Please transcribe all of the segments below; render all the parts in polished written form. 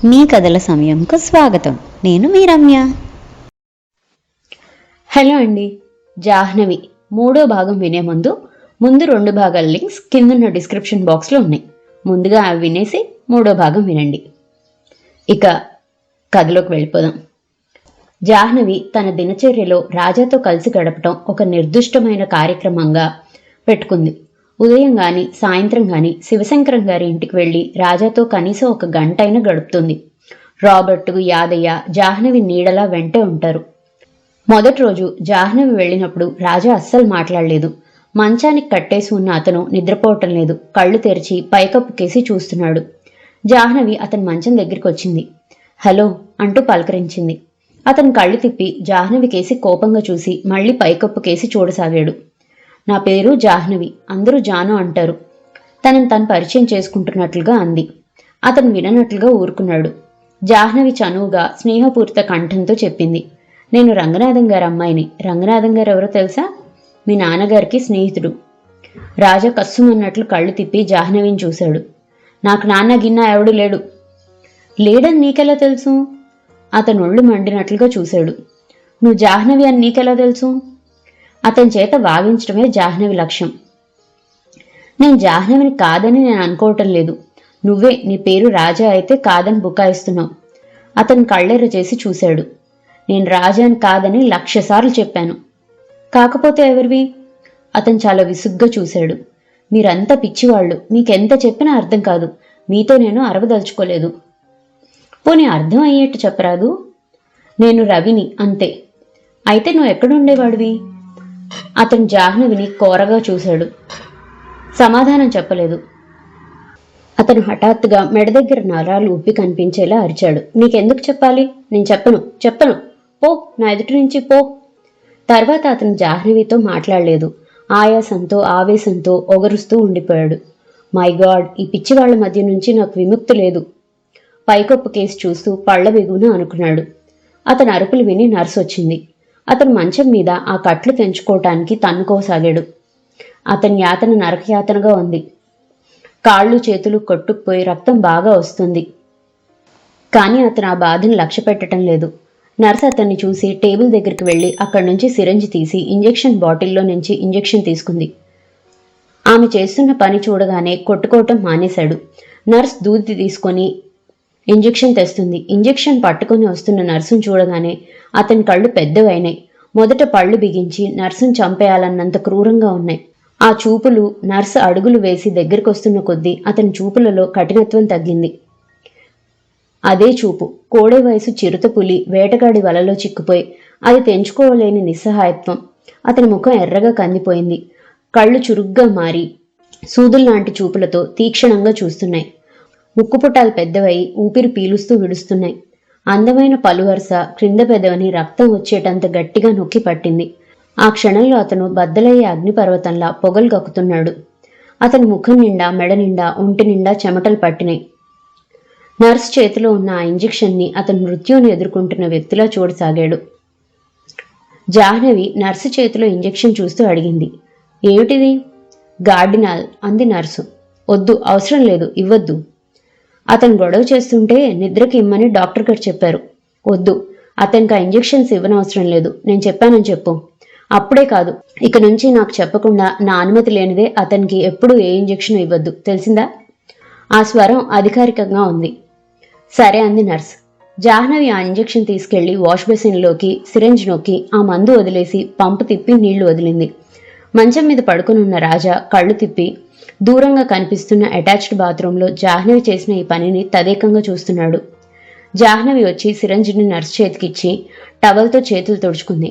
మీ కథల సమయంకు స్వాగతం. నేను మీ రమ్య. హలో అండి. జాహ్నవి 3వ భాగం వినే ముందు 2 భాగాల లింక్స్ కిందన్న డిస్క్రిప్షన్ బాక్స్లో ఉన్నాయి. ముందుగా అవి వినేసి 3వ భాగం వినండి. ఇక కథలోకి వెళ్ళిపోదాం. జాహ్నవి తన దినచర్యలో రాజాతో కలిసి గడపటం ఒక నిర్దిష్టమైన కార్యక్రమంగా పెట్టుకుంది. ఉదయం గాని సాయంత్రం గాని శివశంకరం గారి ఇంటికి వెళ్ళి రాజాతో కనీసం 1 గంట అయినా గడుపుతుంది. రాబర్ట్, యాదయ్య జాహ్నవి నీడలా వెంటే ఉంటారు. మొదటి రోజు జాహ్నవి వెళ్ళినప్పుడు రాజా అస్సలు మాట్లాడలేదు. మంచానికి కట్టేసి ఉన్న అతను నిద్రపోవటం లేదు. కళ్ళు తెరిచి పైకప్పుకేసి చూస్తున్నాడు. జాహ్నవి అతని మంచం దగ్గరికి వచ్చింది. హలో అంటూ పలకరించింది. అతను కళ్ళు తిప్పి జాహ్నవికేసి కోపంగా చూసి మళ్ళీ పైకప్పుకేసి చూడసాగాడు. నా పేరు జాహ్నవి, అందరూ జాను అంటారు. తనని తను పరిచయం చేసుకుంటున్నట్లుగా అంది. అతను విననట్లుగా ఊరుకున్నాడు. జాహ్నవి చనువుగా స్నేహపూరిత కంఠంతో చెప్పింది, నేను రంగనాథం గారి అమ్మాయిని. రంగనాథం గారు ఎవరో తెలుసా? మీ నాన్నగారికి స్నేహితుడు. రాజా కస్సుమన్నట్లు కళ్ళు తిప్పి జాహ్నవిని చూశాడు. నాకు నాన్న గిన్నా ఎవడు లేడు. లేడని నీకెలా తెలుసు? అతను ఒళ్ళు మండినట్లుగా చూశాడు. నువ్వు జాహ్నవి అని నీకెలా తెలుసు? అతని చేత వాగించడమే జాహ్నవి లక్ష్యం. నేను జాహ్నవిని కాదని నేను అనుకోవటం లేదు. నువ్వే నీ పేరు రాజా అయితే కాదని బుకాయిస్తున్నావు. అతను కళ్ళెర్ర చేసి చూశాడు. నేను రాజాని కాదని 1,00,000 సార్లు చెప్పాను. కాకపోతే ఎవరివి? అతను చాలా విసుగ్గా చూశాడు. మీరంతా పిచ్చివాళ్ళు, మీకెంత చెప్పినా అర్థం కాదు. మీతో నేను అరవదలుచుకోలేదు. పోనీ అర్థం అయ్యేట్టు చెప్పరాదు? నేను రవిని, అంతే. అయితే నువ్వు ఎక్కడుండేవాడివి? అతను జాహ్నవిని కోరగా చూశాడు. సమాధానం చెప్పలేదు. అతను హఠాత్తుగా మెడ దగ్గర నరాలు ఉప్పి కనిపించేలా అరిచాడు. నీకెందుకు చెప్పాలి? నేను చెప్పను. పో, నా ఎదుటి నుంచి పో. తర్వాత అతను జాహ్నవితో మాట్లాడలేదు. ఆయాసంతో ఆవేశంతో ఒగరుస్తూ ఉండిపోయాడు. మై గాడ్, ఈ పిచ్చివాళ్ల మధ్య నుంచి నాకు విముక్తి లేదు. పైకొప్పు కేసి చూస్తూ పళ్ల బిగున అనుకున్నాడు. అతని అరుపులు విని నర్సు వచ్చింది. అతను మంచం మీద ఆ కట్లు తెంచుకోవటానికి తన్నుకోసాగాడు. అతని యాతన నరకయాతనగా ఉంది. కాళ్ళు చేతులు కొట్టుకుపోయి రక్తం బాగా వస్తుంది. కానీ అతను ఆ బాధను లక్ష్య పెట్టడం లేదు. నర్సు అతన్ని చూసి టేబుల్ దగ్గరికి వెళ్ళి అక్కడి నుంచి సిరంజి తీసి ఇంజెక్షన్ బాటిల్లో నుంచి ఇంజెక్షన్ తీసుకుంది. ఆమె చేస్తున్న పని చూడగానే కొట్టుకోవటం మానేశాడు. నర్స్ దూది తీసుకొని ఇంజెక్షన్ తెస్తుంది. ఇంజెక్షన్ పట్టుకొని వస్తున్న నర్సును చూడగానే అతని కళ్ళు పెద్దవైనాయి. మొదట పళ్ళు బిగించి నర్సును చంపేయాలన్నంత క్రూరంగా ఉన్నాయి. ఆ చూపులు నర్సు అడుగులు వేసి దగ్గరకొస్తున్న కొద్దీ అతని చూపులలో కఠినత్వం తగ్గింది. అదే చూపు, కోడే వయసు చిరుతపులి వేటగాడి వలలో చిక్కుపోయి అది తెంచుకోలేని నిస్సహాయత్వం. అతని ముఖం ఎర్రగా కందిపోయింది. కళ్ళు చురుగ్గా మారి సూదుల్లాంటి చూపులతో తీక్షణంగా చూస్తున్నాయి. ముక్కుపుటాలు పెద్దవై ఊపిరి పీలుస్తూ విడుస్తున్నాయి. అందమైన పలువరుస క్రింద పెదవని రక్తం వచ్చేటంత గట్టిగా నొక్కి పట్టింది. ఆ క్షణంలో అతను బద్దలయ్యే అగ్నిపర్వతంలా పొగలు కక్కుతున్నాడు. అతని ముఖం నిండా, మెడ నిండా, ఒంటి నిండా చెమటలు పట్టినాయి. నర్స్ చేతిలో ఉన్న ఆ ఇంజెక్షన్ని అతను మృత్యువుని ఎదుర్కొంటున్న వ్యక్తిలా చూడసాగాడు. జాహ్నవి నర్సు చేతిలో ఇంజెక్షన్ చూస్తూ అడిగింది, ఏమిటిది? గార్డినాల్ అంది నర్సు. వద్దు, అవసరం లేదు, ఇవ్వద్దు. అతను గొడవ చేస్తుంటే నిద్రకి ఇమ్మని డాక్టర్ గారు చెప్పారు. వద్దు, అతనికి ఆ ఇంజెక్షన్స్ ఇవ్వనవసరం లేదు. నేను చెప్పానని చెప్పు. అప్పుడే కాదు, ఇక నుంచి నాకు చెప్పకుండా నా అనుమతి లేనిదే అతనికి ఎప్పుడూ ఏ ఇంజెక్షన్ ఇవ్వద్దు, తెలిసిందా? ఆ స్వరం అధికారికంగా ఉంది. సరే అంది నర్స్. జాహ్నవి ఆ ఇంజెక్షన్ తీసుకెళ్లి వాష్ బేసిన్లోకి సిరంజ్ నొక్కి ఆ మందు వదిలేసి పంపు తిప్పి నీళ్లు వదిలింది. మంచం మీద పడుకునున్న రాజా కళ్ళు తిప్పి దూరంగా కనిపిస్తున్న అటాచ్డ్ బాత్రూంలో జాహ్నవి చేసిన ఈ పనిని తదేకంగా చూస్తున్నాడు. జాహ్నవి వచ్చి సిరంజిని నర్స్ చేతికిచ్చి టవల్తో చేతులు తుడుచుకుంది.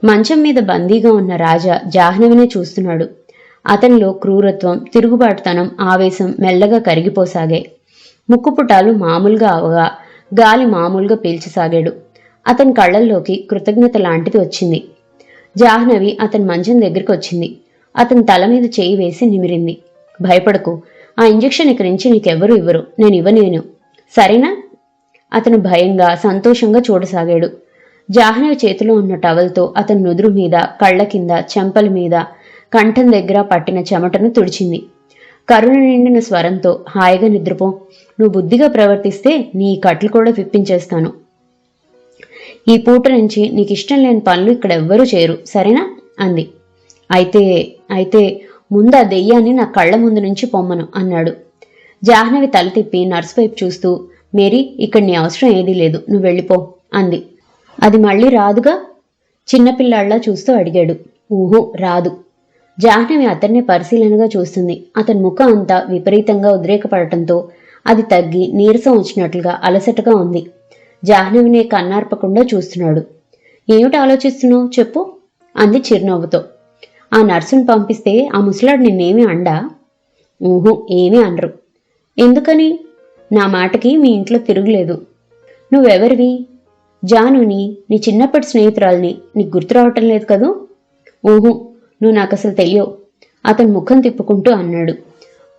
మంచం మీద బందీగా ఉన్న రాజా జాహ్నవినే చూస్తున్నాడు. అతనిలో క్రూరత్వం, తిరుగుబాటుతనం, ఆవేశం మెల్లగా కరిగిపోసాగాయి. ముక్కుపుటాలు మామూలుగా అవగా గాలి మామూలుగా పీల్చసాగాడు. అతని కళ్లల్లోకి కృతజ్ఞత లాంటిది వచ్చింది. జాహ్నవి అతని మంచం దగ్గరికి వచ్చింది. అతని తల మీద చేయి వేసి నిమిరింది. భయపడకు, ఆ ఇంజెక్షన్ ఇక్కడి నుంచి నీకెవ్వరూ ఇవ్వరు, నేను ఇవ్వనేను, సరేనా? అతను భయంగా సంతోషంగా చూడసాగాడు. జాహ్నవి చేతిలో ఉన్న టవల్తో అతని నుదురు మీద, కళ్ల కింద, చెంపల మీద, కంఠం దగ్గర పట్టిన చెమటను తుడిచింది. కరుణ నిండిన స్వరంతో, హాయిగా నిద్రపో. నువ్వు బుద్ధిగా ప్రవర్తిస్తే నీ కట్లు కూడా విప్పించేస్తాను. ఈ పూట నుంచి నీకిష్టం లేని పనులు ఇక్కడ ఎవ్వరూ చేయరు, సరేనా అంది. అయితే అయితే ముందు ఆ దెయ్యాన్ని నా కళ్ల ముందు నుంచి పొమ్మను అన్నాడు. జాహ్నవి తల తిప్పి నర్సు వైపు చూస్తూ, మేరీ, ఇక్కడ నీ అవసరం ఏదీ లేదు, నువ్వు వెళ్ళిపో అంది. అది మళ్ళీ రాదుగా? చిన్నపిల్లాళ్లా చూస్తూ అడిగాడు. ఊహు, రాదు. జాహ్నవి అతన్ని పరిశీలనగా చూస్తుంది. అతని ముఖం అంతా విపరీతంగా ఉద్రేకపడటంతో అది తగ్గి నీరసం వచ్చినట్లుగా అలసటగా ఉంది. జాహ్నవిని కన్నార్పకుండా చూస్తున్నాడు. ఏమిటి ఆలోచిస్తున్నావు చెప్పు అంది చిరునవ్వుతో. ఆ నర్సును పంపిస్తే ఆ ముసలాడు నిన్నేమీ అండా? ఊహు, ఏమీ అనరు. ఎందుకని? నా మాటకి మీ ఇంట్లో తిరుగులేదు. నువ్వెవరివి? జానుని, నీ చిన్నప్పటి స్నేహితురాల్ని. నీకు గుర్తు రావటం లేదు కదూ? ఊహు, నువ్వు నాకసలు తెలియవు అతను ముఖం తిప్పుకుంటూ అన్నాడు.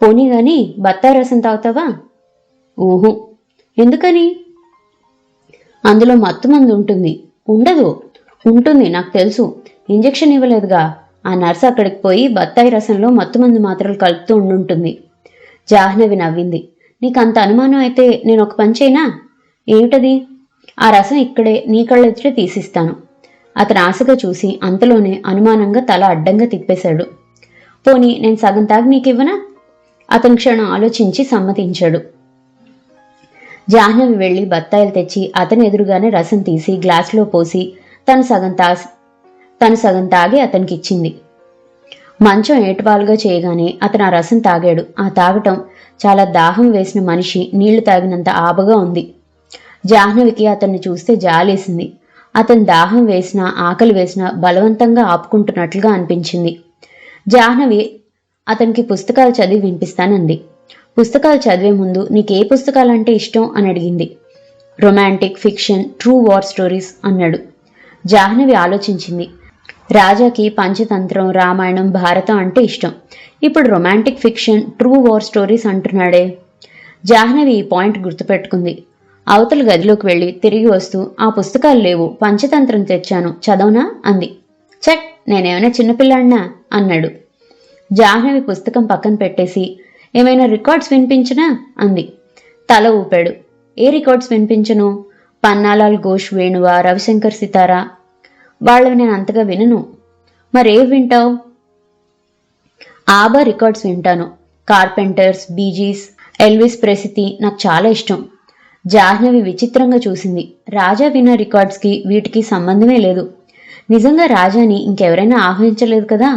పోనీ గాని బత్తాయి రసం తాగుతావా? ఊహు. ఎందుకని? అందులో మత్తుమందు ఉంటుంది. ఉండదు. ఉంటుంది, నాకు తెలుసు. ఇంజెక్షన్ ఇవ్వలేదుగా. ఆ నర్సు అక్కడికి పోయి బత్తాయి రసంలో మత్తుమందు మాత్రలు కలుపుతూ ఉండుంటుంది. జాహ్నవి నవ్వింది. నీకంత అనుమానం అయితే నేను ఒక పని చేయనా? ఏమిటది? ఆ రసం ఇక్కడే నీ కళ్ళెదుటే తీసిస్తాను. అతను ఆశగా చూసి అంతలోనే అనుమానంగా తల అడ్డంగా తిప్పేశాడు. పోనీ నేను సగం తాగి నీకివ్వనా? అతను క్షణం ఆలోచించి సమ్మతించాడు. జాహ్నవి వెళ్లి బత్తాయిలు తెచ్చి అతని ఎదురుగానే రసం తీసి గ్లాసులో పోసి తను సగం తాగి అతనికిచ్చింది. మంచం ఏటుపాలుగా చేయగానే అతను ఆ రసం తాగాడు. ఆ తాగటం చాలా దాహం వేసిన మనిషి నీళ్లు తాగినంత ఆబగా ఉంది. జాహ్నవికి అతన్ని చూస్తే జాలేసింది. అతను దాహం వేసినా ఆకలి వేసినా బలవంతంగా ఆపుకుంటున్నట్లుగా అనిపించింది. జాహ్నవి అతనికి పుస్తకాలు చదివి వినిపిస్తానంది. పుస్తకాలు చదివే ముందు నీకే పుస్తకాలంటే ఇష్టం అని అడిగింది. Romantic, fiction, true war stories అన్నాడు. జాహ్నవి ఆలోచించింది. రాజాకి పంచతంత్రం, రామాయణం, భారతం అంటే ఇష్టం. ఇప్పుడు romantic, fiction, true war stories అంటున్నాడే. జాహ్నవి ఈ పాయింట్ గుర్తుపెట్టుకుంది. అవతల గదిలోకి వెళ్లి తిరిగి వస్తూ, ఆ పుస్తకాలు లేవు, పంచతంత్రం తెచ్చాను, చదవనా అంది. చట్, నేనేమైనా చిన్నపిల్లాడినా అన్నాడు. జాహ్నవి పుస్తకం పక్కన పెట్టేసి, ఏమైనా రికార్డ్స్ వినిపించనా అంది. తల ఊపాడు. ఏ రికార్డ్స్ వినిపించను? పన్నాలాల్ ఘోష్ వేణువా, రవిశంకర్ సితారా? వాళ్ళవి నేను అంతగా వినను. మరేవి వింటావు? ఆబా రికార్డ్స్ వింటాను. కార్పెంటర్స్, బీజీస్, ఎల్విస్ ప్రెసితి నాకు చాలా ఇష్టం. జాహ్నవి విచిత్రంగా చూసింది. రాజా విన్న రికార్డ్స్కి వీటికి సంబంధమే లేదు. నిజంగా రాజాని ఇంకెవరైనా ఆహ్వానించలేదు కదా?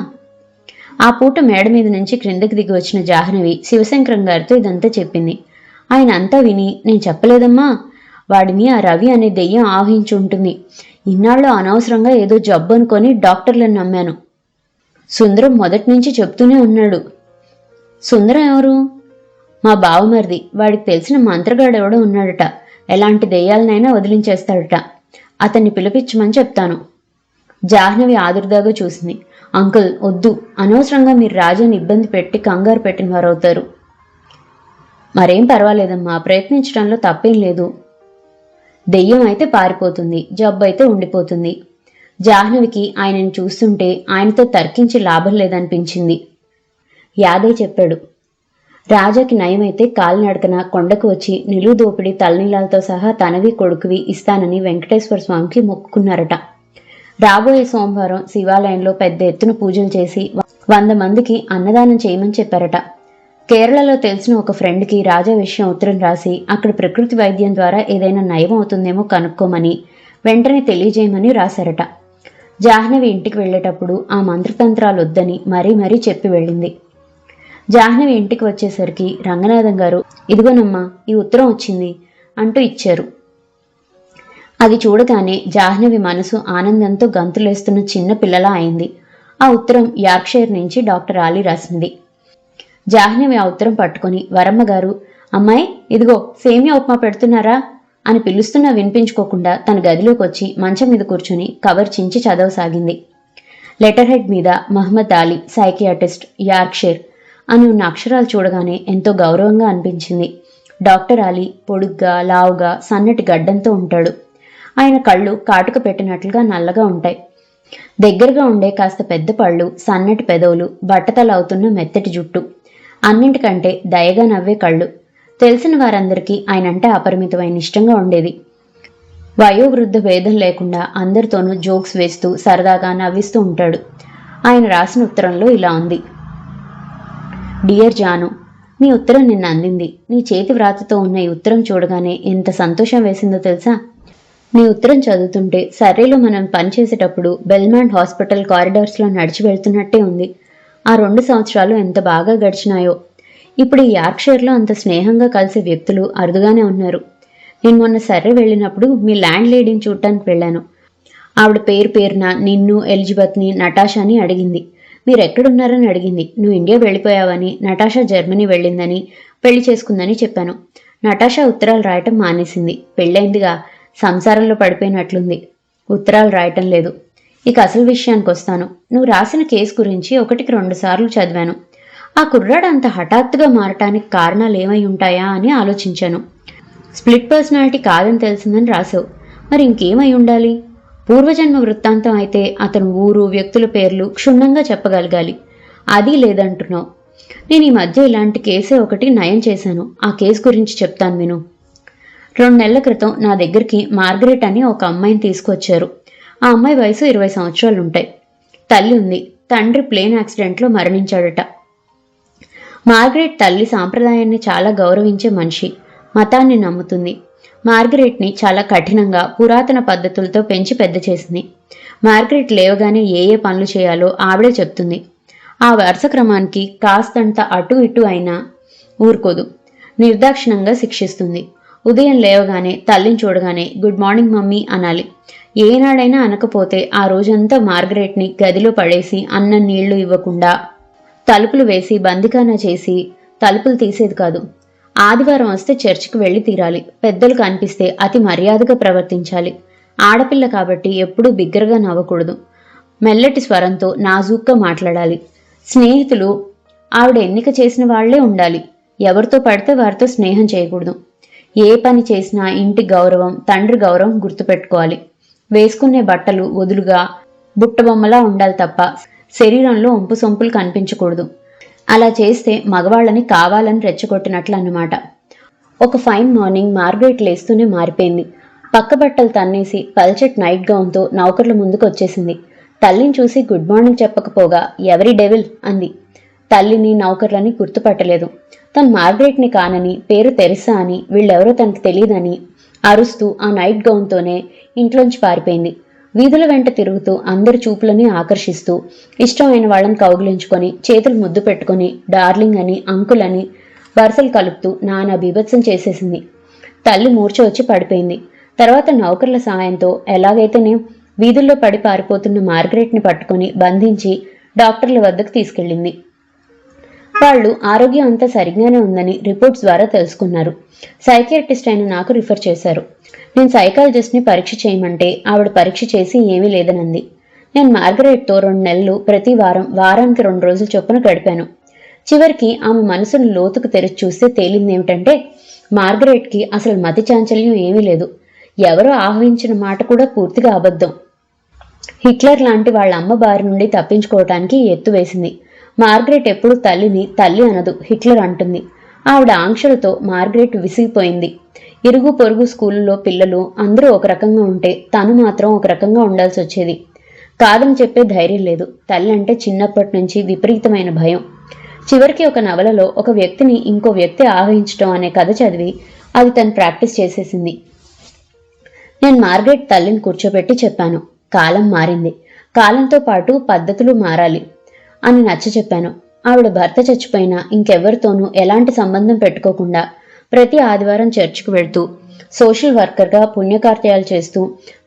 ఆ పూట మేడ మీద నుంచి క్రిందకి దిగి వచ్చిన జాహ్నవి శివశంకరం గారితో ఇదంతా చెప్పింది. ఆయన అంతా విని, నేను చెప్పలేదమ్మా, వాడిని ఆ రవి అనే దెయ్యం ఆవహించి ఉంటుంది. ఇన్నాళ్ళు అనవసరంగా ఏదో జబ్బు అనుకొని డాక్టర్లను నమ్మాను. సుందరం మొదటి నుంచి చెప్తూనే ఉన్నాడు. సుందరం ఎవరు? మా బావమరిది. వాడికి తెలిసిన మంత్రగాడెవడో ఉన్నాడట. ఎలాంటి దెయ్యాలనైనా వదిలించేస్తాడట. అతన్ని పిలిపించమని చెప్తాను. జాహ్నవి ఆదుర్దాగా చూసింది. అంకుల్, వద్దు. అనవసరంగా మీరు రాజాని ఇబ్బంది పెట్టి కంగారు పెట్టిన వారవుతారు. మరేం పర్వాలేదమ్మా, ప్రయత్నించడంలో తప్పేం లేదు. దెయ్యం అయితే పారిపోతుంది, జబ్బు అయితే ఉండిపోతుంది. జాహ్నవికి ఆయనను చూస్తుంటే ఆయనతో తర్కించి లాభం లేదనిపించింది. యాదయ్య చెప్పాడు. రాజాకి నయమైతే కాలినడకన కొండకు వచ్చి నిలువు దోపిడి తలనీలాలతో సహా తనవి కొడుకువి ఇస్తానని వెంకటేశ్వర స్వామికి మొక్కుకున్నారట. రాబోయే సోమవారం శివాలయంలో పెద్ద ఎత్తున పూజలు చేసి 100 మందికి అన్నదానం చేయమని చెప్పారట. కేరళలో తెలిసిన ఒక ఫ్రెండ్కి రాజా విషయం ఉత్తరం రాసి అక్కడ ప్రకృతి వైద్యం ద్వారా ఏదైనా నయం అవుతుందేమో కనుక్కోమని వెంటనే తెలియజేయమని రాశారట. జాహ్నవి ఇంటికి వెళ్లేటప్పుడు ఆ మంత్రతంత్రాలు వద్దని మరీ మరీ చెప్పి వెళ్ళింది. జాహ్నవి ఇంటికి వచ్చేసరికి రంగనాథం గారు, ఇదిగోనమ్మా, ఈ ఉత్తరం వచ్చింది అంటూ ఇచ్చారు. అది చూడగానే జాహ్నవి మనసు ఆనందంతో గంతులేస్తున్న చిన్న పిల్లలా అయింది. ఆ ఉత్తరం యార్క్షైర్ నుంచి డాక్టర్ ఆలీ రాసింది. జాహ్నవి ఆ ఉత్తరం పట్టుకుని, వరమ్మగారు, అమ్మాయి, ఇదిగో సేమియా ఉప్మా పెడుతున్నారా అని పిలుస్తున్నా వినిపించుకోకుండా తన గదిలోకి వచ్చి మంచం మీద కూర్చొని కవర్ చించి చదవసాగింది. లెటర్ హెడ్ మీద మహమ్మద్ అలీ, సైకియాట్రిస్ట్, యార్క్షైర్ అని ఉన్న అక్షరాలు చూడగానే ఎంతో గౌరవంగా అనిపించింది. డాక్టర్ అలీ పొడుగ్గా, లావుగా, సన్నటి గడ్డంతో ఉంటాడు. ఆయన కళ్ళు కాటుక పెట్టినట్లుగా నల్లగా ఉంటాయి. దగ్గరగా ఉండే కాస్త పెద్ద పళ్ళు, సన్నటి పెదవులు, బట్టతల అవుతున్న మెత్తటి జుట్టు. అన్నింటికంటే దయగా నవ్వే కళ్ళు. తెలిసిన వారందరికీ ఆయనంటే అపరిమితమైన ఇష్టంగా ఉండేది. వయోవృద్ధ భేదం లేకుండా అందరితోనూ జోక్స్ వేస్తూ సరదాగా నవ్విస్తూ ఉంటాడు. ఆయన రాసిన ఉత్తరంలో ఇలా ఉంది: డియర్ జాను, నీ ఉత్తరం నిన్న అందింది. నీ చేతి వ్రాతతో ఉన్న ఈ ఉత్తరం చూడగానే ఎంత సంతోషం వేసిందో తెలుసా? నీ ఉత్తరం చదువుతుంటే సర్రేలో మనం పనిచేసేటప్పుడు బెల్మాంట్ హాస్పిటల్ కారిడార్స్లో నడిచి వెళ్తున్నట్టే ఉంది. ఆ 2 సంవత్సరాలు ఎంత బాగా గడిచినాయో. ఇప్పుడు ఈ యార్క్షైర్లో అంత స్నేహంగా కలిసే వ్యక్తులు అరుదుగానే ఉన్నారు. నేను మొన్న సర్రే వెళ్ళినప్పుడు మీ ల్యాండ్ లేడీని చూడటానికి వెళ్ళాను. ఆవిడ పేరున నిన్ను, ఎలిజబెత్ని, నటాషాని అడిగింది. మీరెక్కడున్నారని అడిగింది. నువ్వు ఇండియా వెళ్ళిపోయావని, నటాషా జర్మనీ వెళ్ళిందని, పెళ్లి చేసుకుందని చెప్పాను. నటాషా ఉత్తరాలు రాయటం మానేసింది. పెళ్ళైందిగా, సంసారంలో పడిపోయినట్లుంది. ఉత్తరాలు రాయటం లేదు. ఇక అసలు విషయానికి వస్తాను. నువ్వు రాసిన కేసు గురించి 1కి 2 సార్లు చదివాను. ఆ కుర్రాడు అంత హఠాత్తుగా మారటానికి కారణాలు ఏమై ఉంటాయా అని ఆలోచించాను. స్ప్లిట్ పర్సనాలిటీ కాదని తెలిసిందని రాసావు. మరి ఇంకేమై ఉండాలి? పూర్వజన్మ వృత్తాంతం అయితే అతను ఊరు, వ్యక్తుల పేర్లు క్షుణ్ణంగా చెప్పగలగాలి. అది లేదంటున్నావు. నేను ఈ మధ్య ఇలాంటి కేసే ఒకటి నయం చేశాను. ఆ కేసు గురించి చెప్తాను విను. 2 నెలల క్రితం నా దగ్గరికి మార్గరెట్ అని ఒక అమ్మాయిని తీసుకొచ్చారు. ఆ అమ్మాయి వయసు 20 సంవత్సరాలు ఉంటాయి. తల్లి ఉంది. తండ్రి ప్లేన్ యాక్సిడెంట్లో మరణించాడట. మార్గరెట్ తల్లి సాంప్రదాయాన్ని చాలా గౌరవించే మనిషి. మతాన్ని నమ్ముతుంది. మార్గరెట్ని చాలా కఠినంగా పురాతన పద్ధతులతో పెంచి పెద్ద చేసింది. మార్గరెట్ లేవగానే ఏ పనులు చేయాలో ఆవిడే చెప్తుంది. ఆ వరుస క్రమానికి కాస్తంత అటు ఇటు అయినా ఊరుకోదు. నిర్దాక్షిణంగా శిక్షిస్తుంది. ఉదయం లేవగానే తల్లిని చూడగానే గుడ్ మార్నింగ్ మమ్మీ అనాలి. ఏనాడైనా అనకపోతే ఆ రోజంతా మార్గరెట్ని గదిలో పడేసి అన్నం నీళ్లు ఇవ్వకుండా తలుపులు వేసి బందిఖానా చేసి తలుపులు తీసేది కాదు. ఆదివారం వస్తే చర్చికి వెళ్లి తీరాలి. పెద్దలు కనిపిస్తే అతి మర్యాదగా ప్రవర్తించాలి. ఆడపిల్ల కాబట్టి ఎప్పుడూ బిగ్గరగా నవ్వకూడదు. మెల్లటి స్వరంతో నాజూక్గా మాట్లాడాలి. స్నేహితులు ఆవిడ ఎన్నిక చేసిన వాళ్లే ఉండాలి. ఎవరితో పడితే వారితో స్నేహం చేయకూడదు. ఏ పని చేసినా ఇంటి గౌరవం, తండ్రి గౌరవం గుర్తుపెట్టుకోవాలి. వేసుకునే బట్టలు వదులుగా బుట్టబొమ్మలా ఉండాలి తప్ప శరీరంలో ఒంపు సొంపులు కనిపించకూడదు. అలా చేస్తే మగవాళ్ళని కావాలని రెచ్చగొట్టినట్లు అన్నమాట. ఒక ఫైన్ మార్నింగ్ మార్గరెట్ లేస్తూనే మారిపోయింది. పక్క బట్టలు తన్నేసి పల్చట్ నైట్ గౌన్తో నౌకర్ల ముందుకు వచ్చేసింది. తల్లిని చూసి గుడ్ మార్నింగ్ చెప్పకపోగా ఎవరి డెవిల్ అంది. తల్లిని, నౌకర్లని గుర్తుపట్టలేదు. తను మార్గరెట్ని కానని, పేరు తెరిసా అని, వీళ్ళెవరో తనకు తెలియదని అరుస్తూ ఆ నైట్ గౌన్తోనే ఇంట్లోంచి పారిపోయింది. వీధుల వెంట తిరుగుతూ అందరి చూపులని ఆకర్షిస్తూ ఇష్టమైన వాళ్ళని కౌగిలించుకొని చేతులు ముద్దు పెట్టుకుని డార్లింగ్ అని, అంకుల్ అని వరుసలు కలుపుతూ నానా బీభత్సం చేసేసింది. తల్లి మూర్ఛ వచ్చి పడిపోయింది. తర్వాత నౌకర్ల సాయంతో ఎలాగైతేనే వీధుల్లో పడి పారిపోతున్న మార్గరెట్ని పట్టుకుని బంధించి డాక్టర్ల వద్దకు తీసుకెళ్ళింది. వాళ్ళు ఆరోగ్యం అంతా సరిగ్గానే ఉందని రిపోర్ట్స్ ద్వారా తెలుసుకున్నారు. సైకియాట్రిస్ట్ అయిన నాకు రిఫర్ చేశారు. నేను సైకాలజిస్ట్ని పరీక్ష చేయమంటే ఆవిడ పరీక్ష చేసి ఏమీ లేదనంది. నేను మార్గరెట్తో 2 నెలలు ప్రతి వారానికి 2 రోజులు చొప్పున గడిపాను. చివరికి ఆమె మనసును లోతుకు తెరిచి చూస్తే తేలిందేమిటంటే మార్గరెట్కి అసలు మతి చాంచల్యం ఏమీ లేదు. ఎవరో ఆహ్వానించిన మాట కూడా పూర్తిగా అబద్ధం. హిట్లర్ లాంటి వాళ్ళ అమ్మ బారి నుండి తప్పించుకోవటానికి ఎత్తు వేసింది. మార్గరెట్ ఎప్పుడు తల్లిని తల్లి అనదు, హిట్లర్ అంటుంది. ఆవిడ ఆంక్షలతో మార్గరెట్ విసిగిపోయింది. ఇరుగు పొరుగు స్కూల్లో పిల్లలు అందరూ ఒక రకంగా ఉంటే తను మాత్రం ఒక రకంగా ఉండాల్సి వచ్చేది. కాదని చెప్పే ధైర్యం లేదు. తల్లి అంటే చిన్నప్పటి నుంచి విపరీతమైన భయం. చివరికి ఒక నవలలో ఒక వ్యక్తిని ఇంకో వ్యక్తి ఆవహించడం అనే కథ చదివి అది తను ప్రాక్టీస్ చేసేసింది. నేను మార్గరెట్ తల్లిని కూర్చోబెట్టి చెప్పాను, కాలం మారింది, కాలంతో పాటు పద్ధతులు మారాలి అని నచ్చ చెప్పాను. ఆవిడ భర్త చచ్చిపోయినా ఇంకెవరితోనూ ఎలాంటి సంబంధం పెట్టుకోకుండా ప్రతి ఆదివారం చర్చికి వెళ్తూ సోషల్ వర్కర్గా పుణ్యకార్యాలు చేస్తూ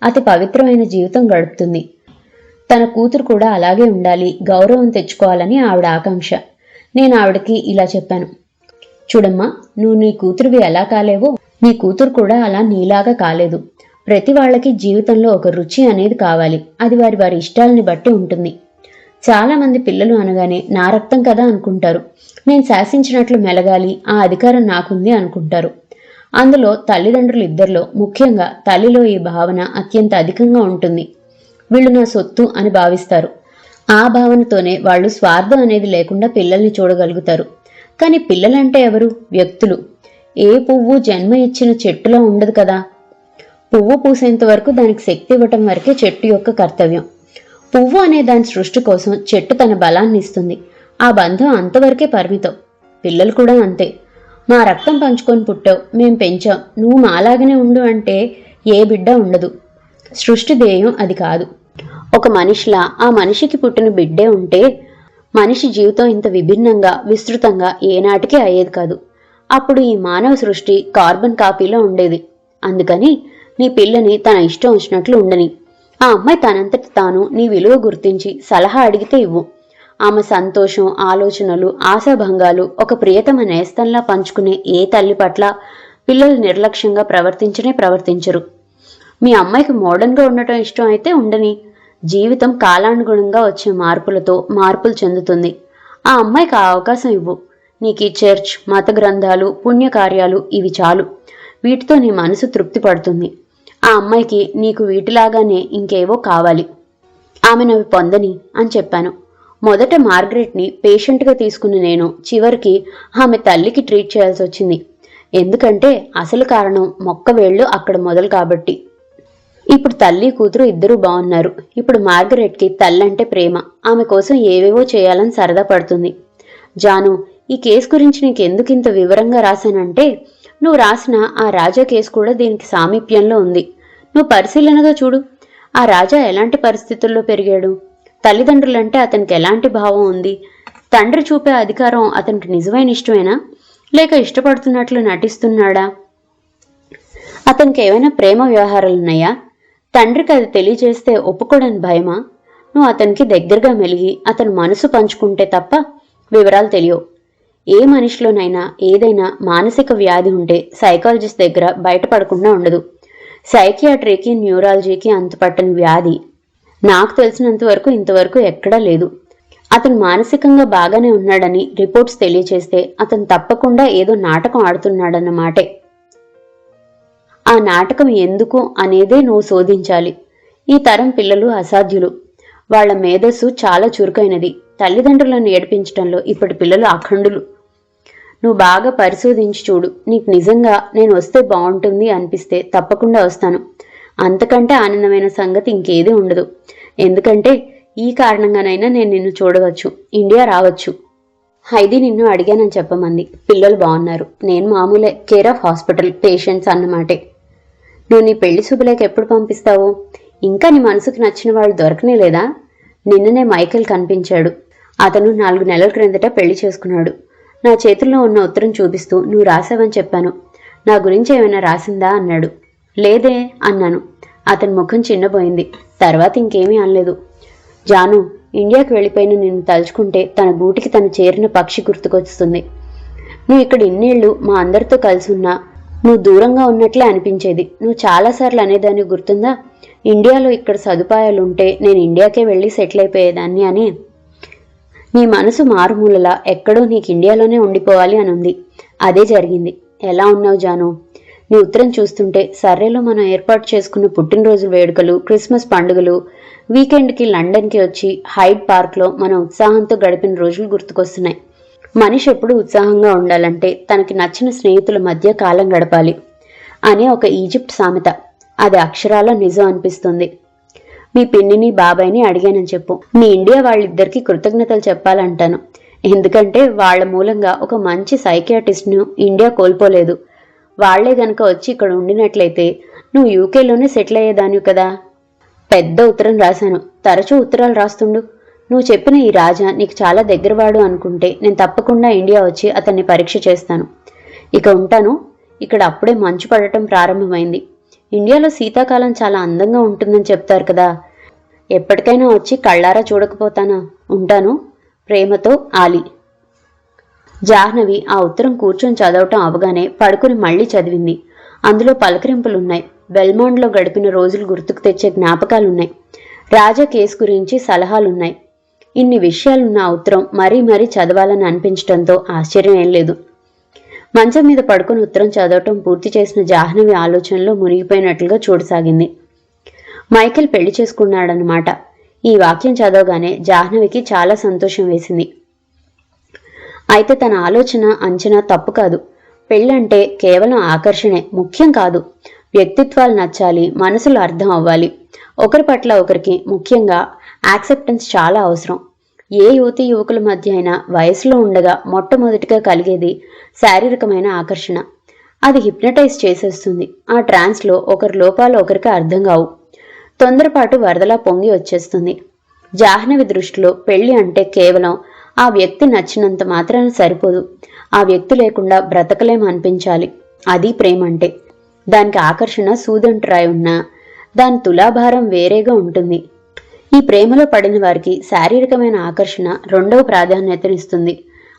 అతి పవిత్రమైన జీవితం గడుపుతుంది. తన కూతురు కూడా అలాగే ఉండాలి, గౌరవం తెచ్చుకోవాలని ఆవిడ ఆకాంక్ష. నేను ఆవిడకి ఇలా చెప్పాను, చూడమ్మా, నువ్వు నీ కూతురువి ఎలా కాలేవో నీ కూతురు కూడా అలా నీలాగా కాలేదు. ప్రతి వాళ్ళకి జీవితంలో ఒక రుచి అనేది కావాలి. అది వారి వారి ఇష్టాలని బట్టి ఉంటుంది. చాలా మంది పిల్లలు అనగానే నా రక్తం కదా అనుకుంటారు. నేను శాసించినట్లు మెలగాలి, ఆ అధికారం నాకుంది అనుకుంటారు. అందులో తల్లిదండ్రులు ఇద్దరిలో ముఖ్యంగా తల్లిలో ఈ భావన అత్యంత అధికంగా ఉంటుంది. వీళ్ళు నా సొత్తు అని భావిస్తారు. ఆ భావనతోనే వాళ్ళు స్వార్థం అనేది లేకుండా పిల్లల్ని చూడగలుగుతారు. కానీ పిల్లలంటే ఎవరు? వ్యక్తులు. ఏ పువ్వు జన్మ ఇచ్చిన చెట్టులా ఉండదు కదా. పువ్వు పూసేంత వరకు దానికి శక్తి ఇవ్వటం వరకే చెట్టు యొక్క కర్తవ్యం. పువ్వు అనే దాని సృష్టి కోసం చెట్టు తన బలాన్ని ఇస్తుంది. ఆ బంధం అంతవరకే పరిమితం. పిల్లలు కూడా అంతే. మా రక్తం పంచుకొని పుట్టావు, మేం పెంచాం, నువ్వు మాలాగనే ఉండు అంటే ఏ బిడ్డ ఉండదు. సృష్టి ధ్యేయం అది కాదు. ఒక మనిషిలా ఆ మనిషికి పుట్టిన బిడ్డే ఉంటే మనిషి జీవితం ఇంత విభిన్నంగా విస్తృతంగా ఏనాటికి అయ్యేది కాదు. అప్పుడు ఈ మానవ సృష్టి కార్బన్ కాపీలో ఉండేది. అందుకని నీ పిల్లని తన ఇష్టం వచ్చినట్లు ఉండని. ఆ అమ్మాయి తనంతటి తాను నీ విలువ గుర్తించి సలహా అడిగితే ఇవ్వు. ఆమె సంతోషం, ఆలోచనలు, ఆశాభంగాలు ఒక ప్రియతమ నేస్తంలా పంచుకునే ఏ తల్లి పట్ల పిల్లలు నిర్లక్ష్యంగా ప్రవర్తించరు. మీ అమ్మాయికి మోడర్న్గా ఉండటం ఇష్టం అయితే ఉండని. జీవితం కాలానుగుణంగా వచ్చే మార్పులు చెందుతుంది. ఆ అమ్మాయికి ఆ అవకాశం ఇవ్వు. నీకు ఈ చర్చ్, మత గ్రంథాలు, పుణ్యకార్యాలు ఇవి చాలు. వీటితో నీ మనసు తృప్తి పడుతుంది. ఆ అమ్మాయికి నీకు వీటిలాగానే ఇంకేవో కావాలి. ఆమెనవి పొందని అని చెప్పాను. మొదట మార్గరెట్ని పేషెంట్గా తీసుకున్న నేను చివరికి ఆమె తల్లికి ట్రీట్ చేయాల్సి వచ్చింది. ఎందుకంటే అసలు కారణం మొక్క వేళ్ళు అక్కడ మొదలు కాబట్టి. ఇప్పుడు తల్లి కూతురు ఇద్దరూ బాగున్నారు. ఇప్పుడు మార్గరెట్కి తల్లంటే ప్రేమ. ఆమె కోసం ఏవేవో చేయాలని సరదా పడుతుంది. జాను, ఈ కేసు గురించి నీకెందుకింత వివరంగా రాశానంటే, నువ్వు రాసిన ఆ రాజా కేసు కూడా దీనికి సామీప్యంలో ఉంది. నువ్వు పరిశీలనగా చూడు. ఆ రాజా ఎలాంటి పరిస్థితుల్లో పెరిగాడు? తల్లిదండ్రులంటే అతనికి ఎలాంటి భావం ఉంది? తండ్రి చూపే అధికారం అతనికి నిజమైన ఇష్టమేనా, లేక ఇష్టపడుతున్నట్లు నటిస్తున్నాడా? అతనికి ఏమైనా ప్రేమ వ్యవహారాలున్నాయా? తండ్రికి అది తెలియజేస్తే ఒప్పుకోడని భయమా? నువ్వు అతనికి దగ్గరగా మెలిగి అతని మనసు పంచుకుంటే తప్ప వివరాలు తెలియవు. ఏ మనిషిలోనైనా ఏదైనా మానసిక వ్యాధి ఉంటే సైకాలజిస్ట్ దగ్గర బయటపడకుండా ఉండదు. సైకియాట్రీకి, న్యూరాలజీకి అంతుపట్టని వ్యాధి నాకు తెలిసినంత వరకు ఇంతవరకు ఎక్కడా లేదు. అతను మానసికంగా బాగానే ఉన్నాడని రిపోర్ట్స్ తెలియచేస్తే అతను తప్పకుండా ఏదో నాటకం ఆడుతున్నాడన్న మాటే. ఆ నాటకం ఎందుకు అనేదే నువ్వు శోధించాలి. ఈ తరం పిల్లలు అసాధ్యులు. వాళ్ల మేధస్సు చాలా చురుకైనది. తల్లిదండ్రులను ఏడిపించడంలో ఇప్పటి పిల్లలు అఖండులు. నువ్వు బాగా పరిశోధించి చూడు. నీకు నిజంగా నేను వస్తే బాగుంటుంది అనిపిస్తే తప్పకుండా వస్తాను. అంతకంటే ఆనందమైన సంగతి ఇంకేదీ ఉండదు. ఎందుకంటే ఈ కారణంగానైనా నేను నిన్ను చూడవచ్చు, ఇండియా రావచ్చు. హైదీ నిన్ను అడిగానని చెప్పమంది. పిల్లలు బాగున్నారు. నేను మామూలే, కేర్ ఆఫ్ హాస్పిటల్ పేషెంట్స్ అన్నమాటే. నువ్వు నీ పెళ్లి శుభలేఖ ఎప్పుడు పంపిస్తావు? ఇంకా నీ మనసుకు నచ్చిన వాళ్ళు దొరకనే లేదా? నిన్ననే మైకేల్ కనిపించాడు. అతను 4 నెలల క్రిందట పెళ్లి చేసుకున్నాడు. నా చేతుల్లో ఉన్న ఉత్తరం చూపిస్తూ నువ్వు రాసావని చెప్పాను. నా గురించి ఏమైనా రాసిందా అన్నాడు. లేదే అన్నాను. అతని ముఖం చిన్నపోయింది. తర్వాత ఇంకేమీ అనలేదు. జాను, ఇండియాకి వెళ్ళిపోయిన నిన్ను తలుచుకుంటే తన గూటికి తను చేరిన పక్షి గుర్తుకొస్తుంది. నువ్వు ఇక్కడ ఇన్నేళ్లు మా అందరితో కలిసి ఉన్నా నువ్వు దూరంగా ఉన్నట్లే అనిపించేది. నువ్వు చాలాసార్లు అనేదాన్ని గుర్తుందా? ఇండియాలో ఇక్కడ సదుపాయాలుంటే నేను ఇండియాకే వెళ్ళి సెటిల్ అయిపోయేదాన్ని అని. నీ మనసు మారుమూలలా ఎక్కడో నీకు ఇండియాలోనే ఉండిపోవాలి అని ఉంది. అదే జరిగింది. ఎలా ఉన్నావు జాను? నీ ఉత్తరం చూస్తుంటే సర్రేలో మనం ఏర్పాటు చేసుకున్న పుట్టినరోజు వేడుకలు, క్రిస్మస్ పండుగలు, వీకెండ్కి లండన్కి వచ్చి హైడ్ పార్క్లో మన ఉత్సాహంతో గడిపిన రోజులు గుర్తుకొస్తున్నాయి. మనిషి ఎప్పుడు ఉత్సాహంగా ఉండాలంటే తనకి నచ్చిన స్నేహితుల మధ్య కాలం గడపాలి అనే ఒక ఈజిప్ట్ సామెత. అది అక్షరాల నిజం అనిపిస్తుంది. మీ పిన్నిని, బాబాయిని అడిగానని చెప్పు. మీ ఇండియా వాళ్ళిద్దరికీ కృతజ్ఞతలు చెప్పాలంటాను. ఎందుకంటే వాళ్ల మూలంగా ఒక మంచి సైకియాట్రిస్ట్ను ఇండియా కోల్పోలేదు. వాళ్లే గనక వచ్చి ఇక్కడ ఉండినట్లయితే నువ్వు యూకేలోనే సెటిల్ అయ్యేదానివి కదా. పెద్ద ఉత్తరం రాశాను. తరచూ ఉత్తరాలు రాస్తుండు. నువ్వు చెప్పిన ఈ రాజా నీకు చాలా దగ్గరవాడు అనుకుంటే నేను తప్పకుండా ఇండియా వచ్చి అతన్ని పరీక్ష చేస్తాను. ఇక ఉంటాను. ఇక్కడ అప్పుడే మంచు పడటం ప్రారంభమైంది. ఇండియాలో శీతాకాలం చాలా అందంగా ఉంటుందని చెప్తారు కదా. ఎప్పటికైనా వచ్చి కళ్ళారా చూడకపోతానా? ఉంటాను. ప్రేమతో, ఆలి. జాహ్నవి ఆ ఉత్తరం కూర్చొని చదవటం అవగానే పడుకుని మళ్లీ చదివింది. అందులో పలకరింపులున్నాయి. బెల్మాండ్లో గడిపిన రోజులు గుర్తుకు తెచ్చే జ్ఞాపకాలున్నాయి. రాజా కేసు గురించి సలహాలున్నాయి. ఇన్ని విషయాలున్న ఆ ఉత్తరం మరీ మరీ చదవాలని అనిపించడంతో ఆశ్చర్యం ఏం లేదు. మంచం మీద పడుకుని ఉత్తరం చదవటం పూర్తి చేసిన జాహ్నవి ఆలోచనలో మునిగిపోయినట్లుగా చూడసాగింది. మైకేల్ పెళ్లి చేసుకున్నాడన్నమాట. ఈ వాక్యం చదవగానే జాహ్నవికి చాలా సంతోషం వేసింది. అయితే తన ఆలోచన అంచనా తప్పు కాదు. పెళ్ళంటే కేవలం ఆకర్షణే ముఖ్యం కాదు. వ్యక్తిత్వాలు నచ్చాలి, మనసులు అర్థం అవ్వాలి. ఒకరి పట్ల ఒకరికి, ముఖ్యంగా యాక్సెప్టెన్స్ చాలా అవసరం. ఏ యువతీ యువకుల మధ్య అయినా వయసులో ఉండగా మొట్టమొదటిగా కలిగేది శారీరకమైన ఆకర్షణ. అది హిప్నటైజ్ చేసేస్తుంది. ఆ ట్రాన్స్లో ఒకరి లోపాలు ఒకరికి అర్థం కావు. తొందరపాటు వరదలా పొంగి వచ్చేస్తుంది. జాహ్నవి దృష్టిలో పెళ్లి అంటే కేవలం ఆ వ్యక్తి నచ్చినంత మాత్రాన సరిపోదు. ఆ వ్యక్తి లేకుండా బ్రతకలేం అనిపించాలి. అది ప్రేమంటే. దానికి ఆకర్షణ సూదంట్రాయి ఉన్నా దాని తులాభారం వేరేగా ఉంటుంది. ఈ ప్రేమలో పడిన వారికి శారీరకమైన ఆకర్షణ రెండవ ప్రాధాన్యతనిస్తుంది.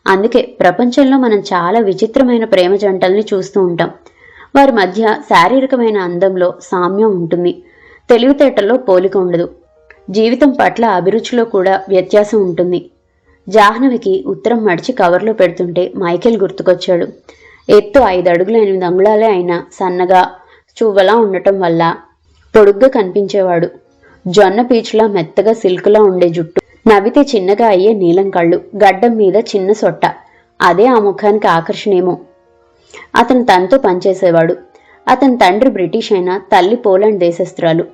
అందుకే ప్రపంచంలో మనం చాలా విచిత్రమైన ప్రేమ జంటల్ని చూస్తూ ఉంటాం. వారి మధ్య శారీరకమైన అందంలో సామ్యం ఉంటుంది, తెలివితేటల్లో పోలిక ఉండదు, జీవితం పట్ల అభిరుచిలో కూడా వ్యత్యాసం ఉంటుంది. జాహ్నవికి ఉత్తరం మడిచి కవర్లో పెడుతుంటే మైకేల్ గుర్తుకొచ్చాడు. ఎత్తు 5 అడుగుల 8 అంగుళాలే అయినా సన్నగా చువ్వలా ఉండటం వల్ల పొడుగ్గా కనిపించేవాడు. జొన్న పీచులా మెత్తగా సిల్క్లా ఉండే జుట్టు, నవ్వితే చిన్నగా అయ్యే నీలం కళ్ళు, గడ్డం మీద చిన్న సొట్ట. అదే ఆ ముఖానికి ఆకర్షణేమో. అతను తనతో పనిచేసేవాడు. అతని తండ్రి బ్రిటిష్ అయినా తల్లి పోలాండ్ దేశస్తురాలు.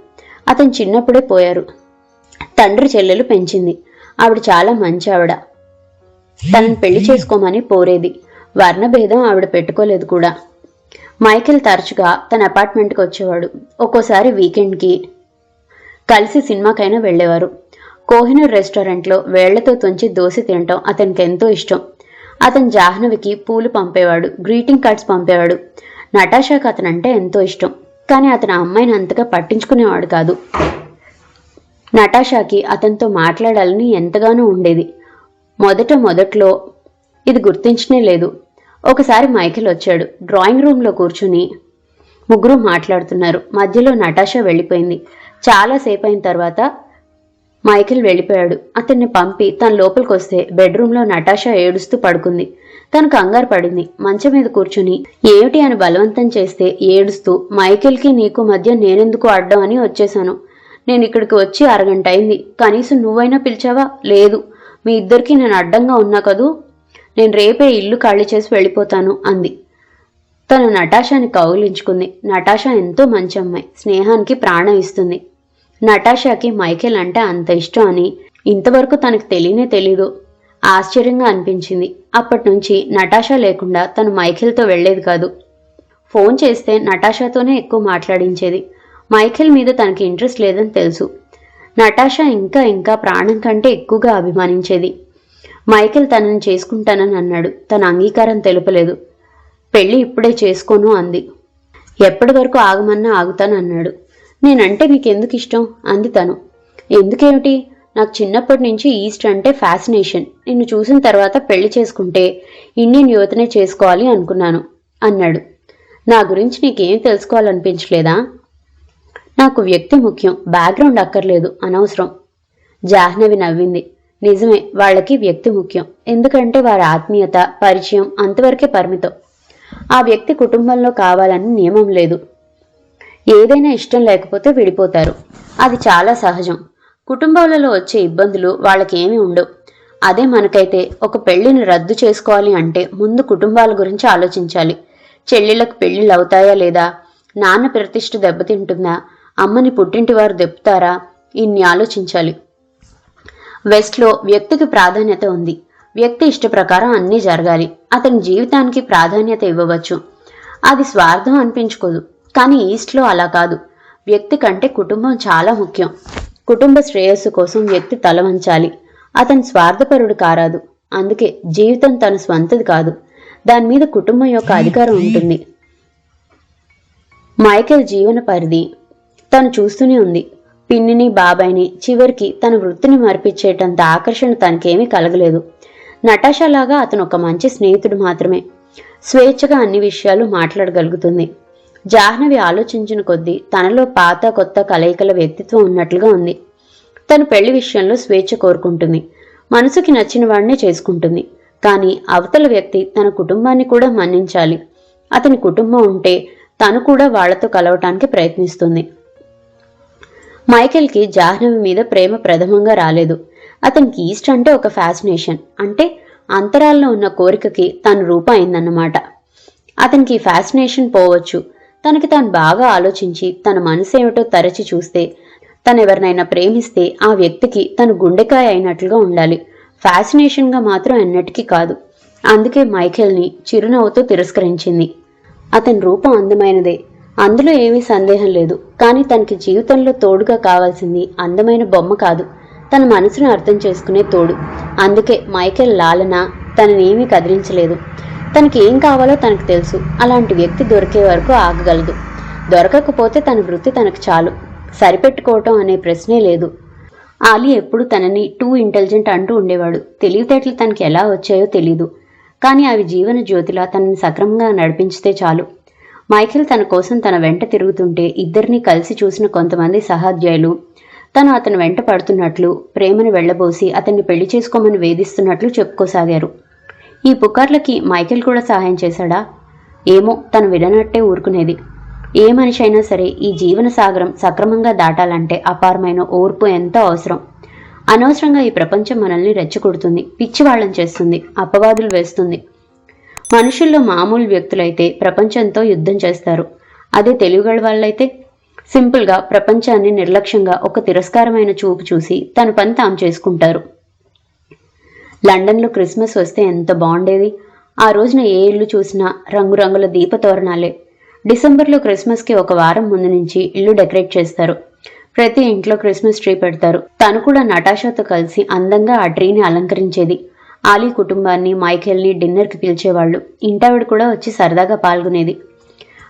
అతను చిన్నప్పుడే పోయారు. తండ్రి చెల్లెలు పెంచింది. ఆవిడ చాలా మంచి ఆవిడ. తనని పెళ్లి చేసుకోమని పోరేది. వర్ణభేదం ఆవిడ పెట్టుకోలేదు కూడా. మైకేల్ తరచుగా తన అపార్ట్మెంట్కి వచ్చేవాడు. ఒక్కోసారి వీకెండ్కి కలిసి సినిమాకైనా వెళ్లేవారు. కోహినూర్ రెస్టారెంట్లో వేళ్లతో తుంచి దోశ తినటం అతనికి ఎంతో ఇష్టం. అతను జాహ్నవికి పూలు పంపేవాడు, గ్రీటింగ్ కార్డ్స్ పంపేవాడు. నటాషాకు అతనంటే ఎంతో ఇష్టం. కానీ అతను అమ్మాయిని అంతగా పట్టించుకునేవాడు కాదు. నటాషాకి అతనితో మాట్లాడాలని ఎంతగానో ఉండేది. మొదట్లో ఇది గుర్తించనే లేదు. ఒకసారి మైకేల్ వచ్చాడు. డ్రాయింగ్ రూమ్లో కూర్చుని ముగ్గురు మాట్లాడుతున్నారు. మధ్యలో నటాషా వెళ్ళిపోయింది. చాలాసేపు అయిన తర్వాత మైకేల్ వెళ్ళిపోయాడు. అతన్ని పంపి తన లోపలికి వస్తే బెడ్రూమ్లో నటాషా ఏడుస్తూ పడుకుంది. తను కంగారు పడింది. మంచం మీద కూర్చుని ఏమిటి అని బలవంతం చేస్తే ఏడుస్తూ, మైకేల్కి నీకు మధ్య నేనెందుకు అడ్డం అని వచ్చేశాను. నేను ఇక్కడికి వచ్చి అరగంట అయింది. కనీసం నువ్వైనా పిలిచావా? లేదు. మీ ఇద్దరికీ నేను అడ్డంగా ఉన్నా కదూ. నేను రేపే ఇల్లు ఖాళీ చేసి వెళ్ళిపోతాను అంది. తను నటాషాని కౌగిలించుకుంది. నటాషా ఎంతో మంచి అమ్మాయి, స్నేహానికి ప్రాణం ఇస్తుంది. నటాషాకి మైకేల్ అంటే అంత ఇష్టం అని ఇంతవరకు తనకు తెలియనే తెలీదు. ఆశ్చర్యంగా అనిపించింది. అప్పటినుంచి నటాషా లేకుండా తను మైకేల్తో వెళ్లేది కాదు. ఫోన్ చేస్తే నటాషాతోనే ఎక్కువ మాట్లాడించేది. మైకేల్ మీద తనకి ఇంట్రెస్ట్ లేదని తెలుసు. నటాషా ఇంకా ప్రాణం కంటే ఎక్కువగా అభిమానించేది. మైకేల్ తనని చేసుకుంటానని అన్నాడు. తన అంగీకారం తెలుపలేదు. పెళ్లి ఇప్పుడే చేసుకోను అంది. ఎప్పటి వరకు ఆగమన్నా ఆగుతానన్నాడు. నేనంటే నీకెందుకు ఇష్టం అంది తను. ఎందుకేమిటి, నాకు చిన్నప్పటి నుంచి ఈస్ట్ అంటే ఫ్యాసినేషన్. నిన్ను చూసిన తర్వాత పెళ్లి చేసుకుంటే ఇండియన్ యువతనే చేసుకోవాలి అనుకున్నాను అన్నాడు. నా గురించి నీకేం తెలుసుకోవాలనిపించలేదా? నాకు వ్యక్తి ముఖ్యం, బ్యాక్గ్రౌండ్ అక్కర్లేదు, అనవసరం. జాహ్నవి నవ్వింది. నిజమే, వాళ్ళకి వ్యక్తి ముఖ్యం. ఎందుకంటే వారి ఆత్మీయత, పరిచయం అంతవరకే పరిమితం. ఆ వ్యక్తి కుటుంబంలో కావాలని నియమం లేదు. ఏదైనా ఇష్టం లేకపోతే విడిపోతారు. అది చాలా సహజం. కుటుంబాలలో వచ్చే ఇబ్బందులు వాళ్ళకేమీ ఉండవు. అదే మనకైతే ఒక పెళ్లిని రద్దు చేసుకోవాలి అంటే ముందు కుటుంబాల గురించి ఆలోచించాలి. చెల్లెళ్లకు పెళ్లిళ్ళు అవుతాయా లేదా, నాన్న ప్రతిష్ఠ దెబ్బతింటుందా, అమ్మని పుట్టింటి వారు దెప్పుతారా, ఇన్ని ఆలోచించాలి. వెస్ట్లో వ్యక్తికి ప్రాధాన్యత ఉంది. వ్యక్తి ఇష్ట ప్రకారం అన్నీ జరగాలి. అతని జీవితానికి ప్రాధాన్యత ఇవ్వవచ్చు. అది స్వార్థం అనిపించుకోదు. కానీ ఈస్ట్లో అలా కాదు. వ్యక్తి కంటే కుటుంబం చాలా ముఖ్యం. కుటుంబ శ్రేయస్సు కోసం వ్యక్తి తల వంచాలి. అతను స్వార్థపరుడు కారాదు. అందుకే జీవితం తన స్వంతది కాదు, దాని మీద కుటుంబం యొక్క అధికారం ఉంటుంది. మైకేల్ జీవన పరిధి తను చూస్తూనే ఉంది. పిన్నిని, బాబాయిని, చివరికి తన వృత్తిని మరిపించేటంత ఆకర్షణ తనకేమీ కలగలేదు. నటాషాలాగా అతను ఒక మంచి స్నేహితుడు మాత్రమే. స్వేచ్ఛగా అన్ని విషయాలు మాట్లాడగలుగుతుంది. జాహ్నవి ఆలోచించిన కొద్దీ తనలో పాత కొత్త కలయికల వ్యక్తిత్వం ఉన్నట్లుగా ఉంది. తను పెళ్లి విషయంలో స్వేచ్ఛ కోరుకుంటుంది. మనసుకి నచ్చిన వాడినే చేసుకుంటుంది. కానీ అవతల వ్యక్తి తన కుటుంబాన్ని కూడా మన్నించాలి. అతని కుటుంబం ఉంటే తను కూడా వాళ్లతో కలవటానికి ప్రయత్నిస్తుంది. మైకేల్కి జాహ్నవి మీద ప్రేమ ప్రథమంగా రాలేదు. అతనికి ఈస్ట్ అంటే ఒక ఫ్యాసినేషన్. అంటే అంతరాల్లో ఉన్న కోరికకి తను రూపం అయిందన్నమాట. అతనికి ఫ్యాసినేషన్ పోవచ్చు. తనకి తాను బాగా ఆలోచించి తన మనసేమిటో తరచి చూస్తే, తనెవరినైనా ప్రేమిస్తే ఆ వ్యక్తికి తను గుండెకాయ అయినట్లుగా ఉండాలి. ఫ్యాసినేషన్గా మాత్రం ఎన్నటికీ కాదు. అందుకే మైఖేల్ని చిరునవ్వుతో తిరస్కరించింది. అతని రూపం అందమైనదే, అందులో ఏమీ సందేహం లేదు. కానీ తనకి జీవితంలో తోడుగా కావాల్సింది అందమైన బొమ్మ కాదు, తన మనసును అర్థం చేసుకునే తోడు. అందుకే మైఖేల్ లాలన తననేమీ కదిలించలేదు. తనకి ఏం కావాలో తనకు తెలుసు. అలాంటి వ్యక్తి దొరికే వరకు ఆగగలదు. దొరకకపోతే తన వృత్తి తనకు చాలు. సరిపెట్టుకోవటం అనే ప్రశ్నే లేదు. ఆలీ ఎప్పుడు తనని టూ ఇంటెలిజెంట్ అంటూ ఉండేవాడు. తెలివితేటలు తనకి ఎలా వచ్చాయో తెలీదు, కానీ అవి జీవన జ్యోతిలా తనని సక్రమంగా నడిపించితే చాలు. మైఖేల్ తన కోసం తన వెంట తిరుగుతుంటే ఇద్దరినీ కలిసి చూసిన కొంతమంది సహాధ్యాయులు తను అతను వెంట పడుతున్నట్లు, ప్రేమను వెళ్లబోసి అతన్ని పెళ్లి చేసుకోమని వేధిస్తున్నట్లు చెప్పుకోసాగారు. ఈ పుకార్లకి మైఖేల్ కూడా సహాయం చేశాడా? ఏమో, తను విననట్టే ఊరుకునేది. ఏ మనిషి అయినా సరే ఈ జీవన సాగరం సక్రమంగా దాటాలంటే అపారమైన ఓర్పు ఎంతో అవసరం. అనవసరంగా ఈ ప్రపంచం మనల్ని రెచ్చగొడుతుంది, పిచ్చివాళ్లం చేస్తుంది, అపవాదులు వేస్తుంది. మనుషుల్లో మామూలు వ్యక్తులైతే ప్రపంచంతో యుద్ధం చేస్తారు. అదే తెలివిగల వాళ్ళైతే సింపుల్గా ప్రపంచాన్ని నిర్లక్ష్యంగా ఒక తిరస్కారమైన చూపు చూసి తన పని తాము చేసుకుంటారు. లండన్లో క్రిస్మస్ వస్తే ఎంత బాగుండేది. ఆ రోజున ఏ ఇల్లు చూసినా రంగురంగుల దీపతోరణాలే. డిసెంబర్లో క్రిస్మస్కి ఒక వారం ముందు నుంచి ఇల్లు డెకరేట్ చేస్తారు. ప్రతి ఇంట్లో క్రిస్మస్ ట్రీ పెడతారు. తను కూడా నటాషాతో కలిసి అందంగా ఆ ట్రీని అలంకరించేది. ఆలీ కుటుంబాన్ని, మైఖేల్ని డిన్నర్కి పిలిచేవాళ్లు. ఇంటావిడ కూడా వచ్చి సరదాగా పాల్గొనేది.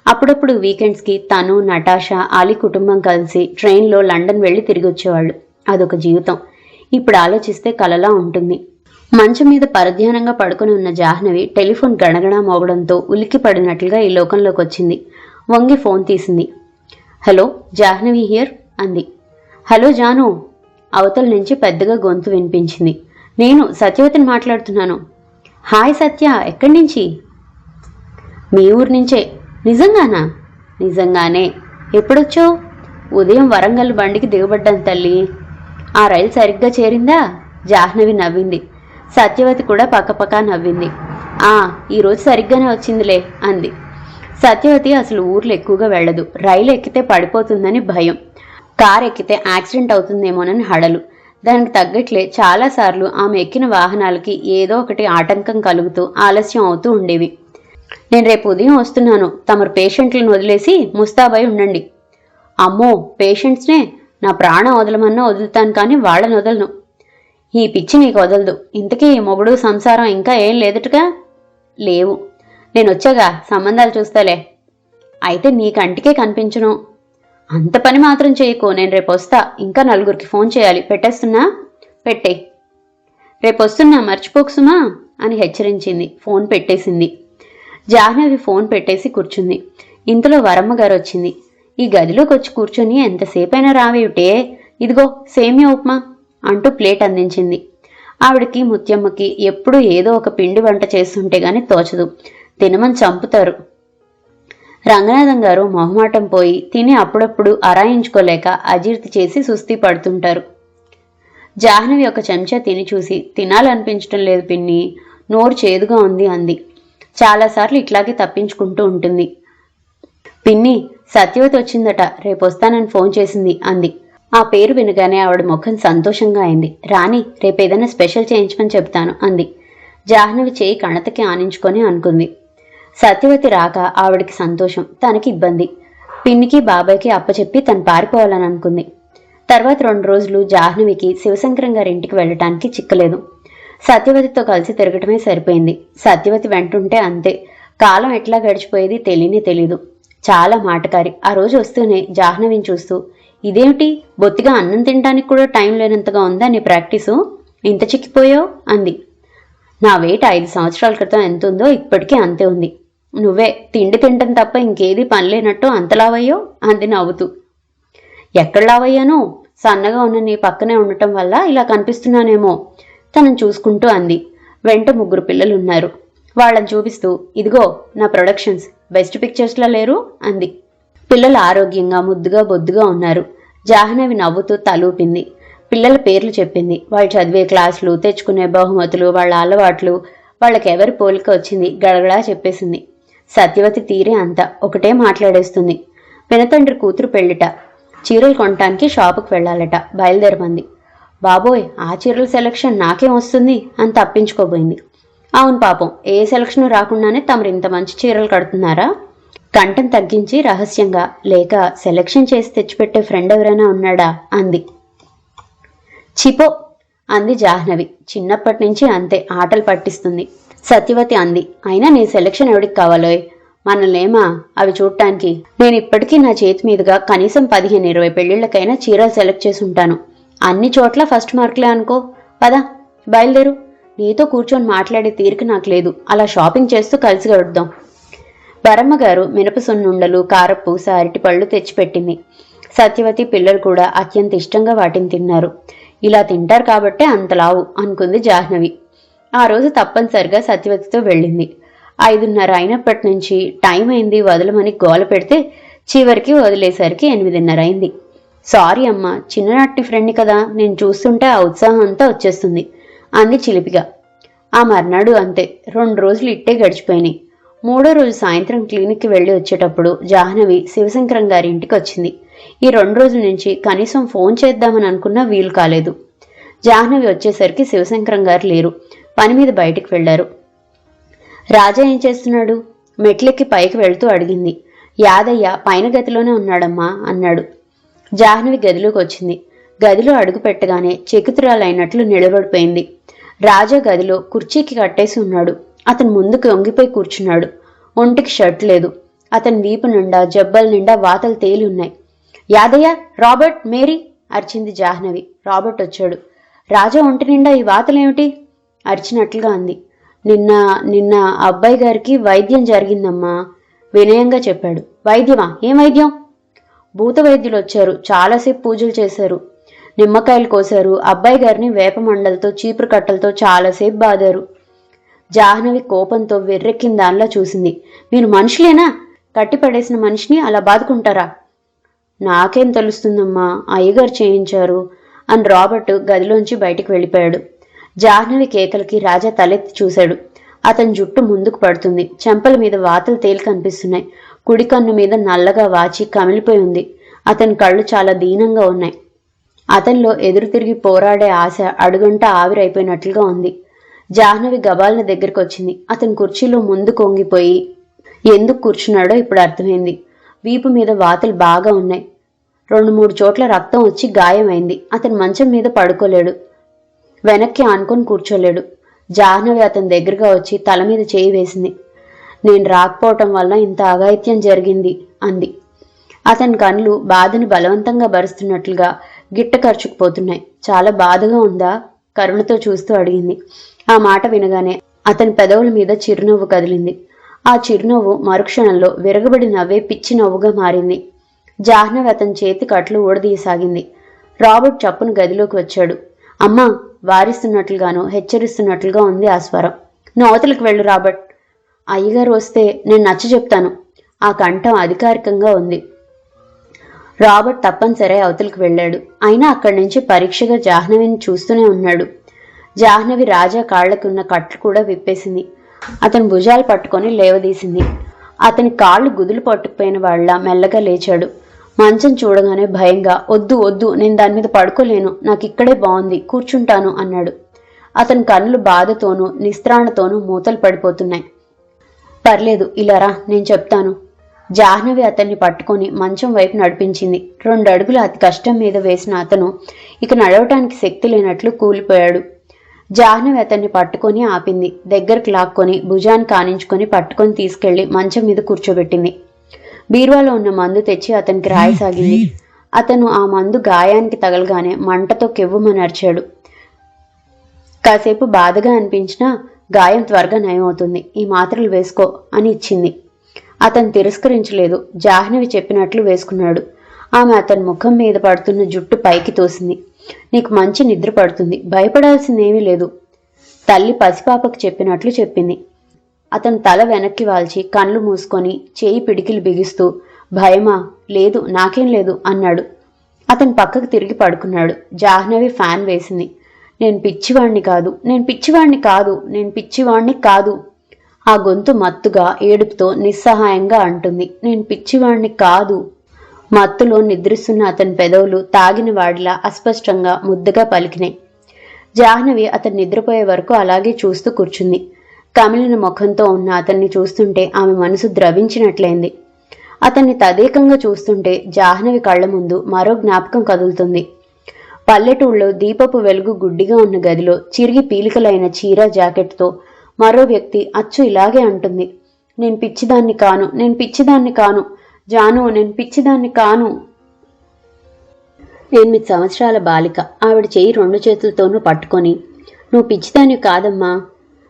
అప్పుడప్పుడు వీకెండ్స్కి తను, నటాషా, ఆలీ కుటుంబం కలిసి ట్రైన్లో లండన్ వెళ్లి తిరిగి వచ్చేవాళ్లు. అదొక జీవితం. ఇప్పుడు ఆలోచిస్తే కలలా ఉంటుంది. మంచం మీద పరధ్యానంగా పడుకుని ఉన్న జాహ్నవి టెలిఫోన్ గణగణా మోగడంతో ఉలిక్కి పడినట్లుగా ఈ లోకంలోకి వచ్చింది. వంగి ఫోన్ తీసింది. హలో, జాహ్నవి హియర్ అంది. హలో జాను, అవతల నుంచి పెద్దగా గొంతు వినిపించింది. నేను సత్యవతిని మాట్లాడుతున్నాను. హాయ్ సత్య, ఎక్కడి నుంచి? మీ ఊరి నుంచే. నిజంగానా? నిజంగానే. ఎప్పుడొచ్చావు? ఉదయం వరంగల్ బండికి దిగబడ్డాను తల్లి. ఆ రైలు సరిగ్గా చేరిందా? జాహ్నవి నవ్వింది. సత్యవతి కూడా పక్కపక్క నవ్వింది. ఈరోజు సరిగ్గానే వచ్చిందిలే అంది. సత్యవతి అసలు ఊర్లో ఎక్కువగా వెళ్ళదు. రైలు ఎక్కితే పడిపోతుందని భయం, కారు ఎక్కితే యాక్సిడెంట్ అవుతుందేమోనని హడలు. దానికి తగ్గట్లే చాలాసార్లు ఆమె ఎక్కిన వాహనాలకి ఏదో ఒకటి ఆటంకం కలుగుతూ ఆలస్యం అవుతూ ఉండేవి. నేను రేపు ఉదయం వస్తున్నాను. తమరు పేషెంట్లను వదిలేసి ముస్తాబై ఉండండి. అమ్మో, పేషెంట్స్నే? నా ప్రాణం వదలమన్నా వదులుతాను, కానీ వాళ్ళని వదలను. ఈ పిచ్చి నీకు వదలదు. ఇంతకీ మొగుడు సంసారం ఇంకా ఏం లేదుటగా? లేవు. నేను వచ్చాగా, సంబంధాలు చూస్తాలే. అయితే నీ కంటికే కనిపించను. అంత పని మాత్రం చేయకు. నేను రేపు వస్తా. ఇంకా 4 ఫోన్ చేయాలి. పెట్టేస్తున్నా? పెట్టే. రేపు వస్తున్నా, మర్చిపోకు సుమా అని హెచ్చరించింది. ఫోన్ పెట్టేసింది. జాహ్నవి ఫోన్ పెట్టేసి కూర్చుంది. ఇంతలో వరమ్మ గారు వచ్చింది. ఈ గదిలోకి వచ్చి కూర్చొని ఎంతసేపైనా రావేమిటే? ఇదిగో సేమియా ఉప్మా అంటూ ప్లేట్ అందించింది. ఆవిడకి, ముత్యమ్మకి ఎప్పుడూ ఏదో ఒక పిండి వంట చేస్తుంటే గాని తోచదు. తినమని చంపుతారు. రంగనాథం గారు మొహమాటం పోయి తిని అప్పుడప్పుడు అరాయించుకోలేక అజీర్తి చేసి సుస్థి పడుతుంటారు. జాహ్నవి ఒక చెంచా తిని చూసి, తినాలనిపించటం లేదు పిన్ని, నోరు చేదుగా ఉంది అంది. చాలాసార్లు ఇట్లాగే తప్పించుకుంటూ ఉంటుంది. పిన్ని, సత్యవతి వచ్చిందట, రేపు వస్తానని ఫోన్ చేసింది అంది. ఆ పేరు వినగానే ఆవిడ ముఖం సంతోషంగా అయింది. రాణి, రేపేదైనా స్పెషల్ చేయించమని చెప్తాను అంది. జాహ్నవి చేయి కణతకి ఆనించుకొని అనుకుంది. సత్యవతి రాక ఆవిడికి సంతోషం, తనకి ఇబ్బంది. పిన్నికి, బాబాయ్కి అప్పచెప్పి తను పారిపోవాలని అనుకుంది. తర్వాత 2 రోజులు జాహ్నవికి శివశంకరం గారి ఇంటికి వెళ్ళటానికి చిక్కలేదు. సత్యవతితో కలిసి తిరగటమే సరిపోయింది. సత్యవతి వెంటుంటే అంతే. కాలం ఎట్లా గడిచిపోయేది తెలీదు. చాలా మాటకారి. ఆ రోజు వస్తూనే జాహ్నవిని చూస్తూ, ఇదేమిటి, బొత్తిగా అన్నం తినడానికి కూడా టైం లేనంతగా ఉందా నీ ప్రాక్టీసు? ఇంత చిక్కిపోయావు అంది. నా వెయిట్ 5 సంవత్సరాల క్రితం ఎంత ఉందో ఇప్పటికీ అంతే ఉంది. నువ్వే తిండి తింటం తప్ప ఇంకేది పనిలేనట్టు అంతలావయ్యో అంది నవ్వుతూ. ఎక్కడ లావయ్యాను? సన్నగా ఉన్న నీ పక్కనే ఉండటం వల్ల ఇలా కనిపిస్తున్నానేమో తనను చూసుకుంటూ అంది. వెంట 3 పిల్లలున్నారు. వాళ్ళని చూపిస్తూ, ఇదిగో నా ప్రొడక్షన్స్, బెస్ట్ పిక్చర్స్లా లేరు అంది. పిల్లలు ఆరోగ్యంగా, ముద్దుగా, బొద్దుగా ఉన్నారు. జాహ్నవి నవ్వుతూ తలూపింది. పిల్లల పేర్లు చెప్పింది. వాళ్ళు చదివే క్లాసులు, తెచ్చుకునే బహుమతులు, వాళ్ళ అలవాట్లు, వాళ్ళకెవరి పోలిక వచ్చింది గడగడా చెప్పేసింది. సత్యవతి తీరే అంతా ఒకటే మాట్లాడేస్తుంది. పినతండ్రి కూతురు పెళ్లిట, చీరలు కొనటానికి షాపుకు వెళ్ళాలట, బయలుదేరమంది. బాబోయ్, ఆ చీరల సెలక్షన్ నాకేం వస్తుంది అని తప్పించుకోబోయింది. అవును పాపం, ఏ సెలక్షన్ రాకుండానే తమరు ఇంత మంచి చీరలు కడుతున్నారా? కంఠం తగ్గించి రహస్యంగా, లేక సెలక్షన్ చేసి తెచ్చిపెట్టే ఫ్రెండ్ ఎవరైనా ఉన్నాడా అంది. చిపో అంది జాహ్నవి. చిన్నప్పటి నుంచి అంతే, ఆటలు పట్టిస్తుంది. సత్యవతి అంది. అయినా నీ సెలక్షన్ ఎవడికి కావాలోయ్? మనల్నేమా అవి చూడటానికి? నేను ఇప్పటికీ నా చేతి మీదుగా కనీసం 15-20 పెళ్లిళ్లకైనా చీరలు సెలెక్ట్ చేసి ఉంటాను. అన్ని చోట్ల ఫస్ట్ మార్కులే అనుకో. పదా, బయలుదేరు. నీతో కూర్చొని మాట్లాడే తీరిక నాకు లేదు. అలా షాపింగ్ చేస్తూ కలిసి గడుద్దాం. బరమ్మగారు మినపసున్నుండలు, కారపూస, అరటిపళ్ళు తెచ్చిపెట్టింది. సత్యవతి పిల్లలు కూడా అత్యంత ఇష్టంగా వాటిని తిన్నారు. ఇలా తింటారు కాబట్టే అంతలావు అనుకుంది జాహ్నవి. ఆ రోజు తప్పనిసరిగా సత్యవతితో వెళ్ళింది. 5:30 అయినప్పటి నుంచి టైం అయింది వదలమని గోల పెడితే చివరికి వదిలేసరికి 8:30 అయింది. సారీ అమ్మా, చిన్ననాటి ఫ్రెండ్ని కదా, నేను చూస్తుంటే ఆ ఉత్సాహం అంతా వచ్చేస్తుంది అంది చిలిపిగా. ఆ మర్నాడు అంతే. 2 రోజులు ఇట్టే గడిచిపోయినాయి. 3వ రోజు సాయంత్రం క్లినిక్కి వెళ్ళి వచ్చేటప్పుడు జాహ్నవి శివశంకరం గారి ఇంటికి వచ్చింది. ఈ 2 రోజుల నుంచి కనీసం ఫోన్ చేద్దామని అనుకున్నా వీలు కాలేదు. జాహ్నవి వచ్చేసరికి శివశంకరం గారు లేరు, పని మీద బయటికి వెళ్లారు. రాజా ఏం చేస్తున్నాడు? మెట్లెక్కి పైకి వెళ్తూ అడిగింది. యాదయ్య పైన గదిలోనే ఉన్నాడమ్మా అన్నాడు. జాహ్నవి గదిలోకి వచ్చింది. గదిలో అడుగు పెట్టగానే చెకుతురాలైనట్లు నిలబడిపోయింది. రాజా గదిలో కుర్చీకి కట్టేసి ఉన్నాడు. అతను ముందుకు వంగిపోయి కూర్చున్నాడు. ఒంటికి షర్ట్ లేదు. అతని వీపు నిండా, జబ్బల నిండా వాతలు తేలి ఉన్నాయి. యాదయ్య, రాబర్ట్, మేరీ అరిచింది జాహ్నవి. రాబర్ట్ వచ్చాడు. రాజా ఒంటి నిండా ఈ వాతలేమిటి అరిచినట్లుగా అంది. నిన్న అబ్బాయి గారికి వైద్యం జరిగిందమ్మా వినయంగా చెప్పాడు. వైద్యమా? ఏం వైద్యం? భూత వైద్యులు వచ్చారు, చాలాసేపు పూజలు చేశారు, నిమ్మకాయలు కోశారు, అబ్బాయి గారిని వేప మండలతో, చీపురు కట్టలతో చాలాసేపు బాదారు. జాహ్నవి కోపంతో వెర్రెక్కిన దానిలా చూసింది. మీరు మనుషులేనా? కట్టిపడేసిన మనిషిని అలా బాదుకుంటారా? నాకేం తెలుస్తుందమ్మా, అయ్యగారు చేయించారు అని రాబర్ట్ గదిలోంచి బయటికి వెళ్ళిపోయాడు. జాహ్నవి కేకలకి రాజా తలెత్తి చూశాడు. అతని జుట్టు ముందుకు పడుతుంది. చెంపల మీద వాతలు తేలి కనిపిస్తున్నాయి. కుడి కన్ను మీద నల్లగా వాచి కమిలిపోయి ఉంది. అతని కళ్ళు చాలా దీనంగా ఉన్నాయి. అతనిలో ఎదురు తిరిగి పోరాడే ఆశ అడుగంట ఆవిరైపోయినట్లుగా ఉంది. జాహ్నవి గబాలన దగ్గరికి వచ్చింది. అతని కుర్చీలో ముందు కొంగిపోయి ఎందుకు కూర్చున్నాడో ఇప్పుడు అర్థమైంది. వీపు మీద వాతలు బాగా ఉన్నాయి. 2-3 చోట్ల రక్తం వచ్చి గాయమైంది. అతను మంచం మీద పడుకోలేడు, వెనక్కి ఆనుకొని కూర్చోలేడు. జాహ్నవి అతని దగ్గరగా వచ్చి తల మీద చేయి వేసింది. నేను రాకపోవటం వల్ల ఇంత అఘాయిత్యం జరిగింది అంది. అతని కళ్ళు బాధని బలవంతంగా భరుస్తున్నట్లుగా గిట్ట ఖర్చుకుపోతున్నాయి. చాలా బాధగా ఉందా? కరుణతో చూస్తూ అడిగింది. ఆ మాట వినగానే అతని పెదవుల మీద చిరునవ్వు కదిలింది. ఆ చిరునవ్వు మరుక్షణంలో విరగబడి నవ్వే పిచ్చి నవ్వుగా మారింది. జాహ్నవి అతని చేతి కట్లు ఊడదీయసాగింది. రాబర్ట్ చప్పున గదిలోకి వచ్చాడు. అమ్మా, వారిస్తున్నట్లుగాను హెచ్చరిస్తున్నట్లుగా ఉంది ఆ స్వరం. నువ్వు అవతలికి వెళ్ళు రాబర్ట్. అయ్యగారు వస్తే నేను నచ్చ చెప్తాను. ఆ కంఠం అధికారికంగా ఉంది. రాబర్ట్ తప్పనిసరి అవతలికి వెళ్ళాడు. అయినా అక్కడి నుంచి పరీక్షగా జాహ్నవిని చూస్తూనే ఉన్నాడు. జాహ్నవి రాజా కాళ్లకున్న కట్లు కూడా విప్పేసింది. అతని భుజాలు పట్టుకొని లేవదీసింది. అతని కాళ్ళు గుదులు పట్టుకుపోయిన వాళ్ళ మెల్లగా లేచాడు. మంచం చూడగానే భయంగా, వద్దు వద్దు, నేను దాని మీద పడుకోలేను, నాకు ఇక్కడే బాగుంది, కూర్చుంటాను అన్నాడు. అతని కన్నులు బాధతోనూ నిస్త్రాణతోనూ మూతలు పడిపోతున్నాయి. పర్లేదు, ఇలారా, నేను చెప్తాను. జాహ్నవి అతన్ని పట్టుకొని మంచం వైపు నడిపించింది. 2 అడుగులు అతి కష్టం మీద వేసిన అతను ఇక నడవటానికి శక్తి లేనట్లు కూలిపోయాడు. జాహ్నవి అతన్ని పట్టుకొని ఆపింది. దగ్గరకు లాక్కొని భుజాన్ని కానించుకొని పట్టుకొని తీసుకెళ్లి మంచం మీద కూర్చోబెట్టింది. బీరువాలో ఉన్న మందు తెచ్చి అతనికి రాయసాగింది. అతను ఆ మందు గాయానికి తగలగానే మంటతో కెవ్వుమని అరిచాడు. కాసేపు బాధగా అనిపించినా గాయం త్వరగా నయమవుతుంది, ఈ మాత్రలు వేసుకో అని ఇచ్చింది. అతను తిరస్కరించలేదు. జాహ్నవి చెప్పినట్లు వేసుకున్నాడు. ఆమె అతని ముఖం మీద పడుతున్న జుట్టు పైకి తోసింది. నీకు మంచి నిద్ర పడుతుంది, భయపడాల్సిందేమీ లేదు, తల్లి పసిపాపకు చెప్పినట్లు చెప్పింది. అతను తల వెనక్కి వాల్చి కళ్ళు మూసుకొని చేయి పిడికిలు బిగిస్తూ, భయమా? లేదు, నాకేం లేదు అన్నాడు. అతను పక్కకు తిరిగి పడుకున్నాడు. జాహ్నవి ఫ్యాన్ వేసింది. నేను పిచ్చివాణ్ణి కాదు, నేను పిచ్చివాణ్ణి కాదు, నేను పిచ్చివాణ్ణి కాదు. ఆ గొంతు మత్తుగా ఏడుపుతో నిస్సహాయంగా అంటుంది. నేను పిచ్చివాణ్ణి కాదు. మత్తులో నిద్రిస్తున్న అతని పెదవులు తాగిన వాడిలా అస్పష్టంగా ముద్దగా పలికినాయి. జాహ్నవి అతను నిద్రపోయే వరకు అలాగే చూస్తూ కూర్చుంది. కమిలిన ముఖంతో ఉన్న అతన్ని చూస్తుంటే ఆమె మనసు ద్రవించినట్లయింది. అతన్ని తదేకంగా చూస్తుంటే జాహ్నవి కళ్ల ముందు మరో జ్ఞాపకం కదులుతుంది. పల్లెటూళ్ళలో దీపపు వెలుగు గుడ్డిగా ఉన్న గదిలో చిరిగి పీలికలైన చీర జాకెట్తో మరో వ్యక్తి అచ్చు ఇలాగే అంటుంది. నేను పిచ్చిదాన్ని కాను, నేను పిచ్చిదాన్ని కాను జాను, నేను పిచ్చిదాన్ని కాను. 8 సంవత్సరాల బాలిక ఆవిడ చేయి 2 చేతులతోనూ పట్టుకొని, నువ్వు పిచ్చిదాన్ని కాదమ్మా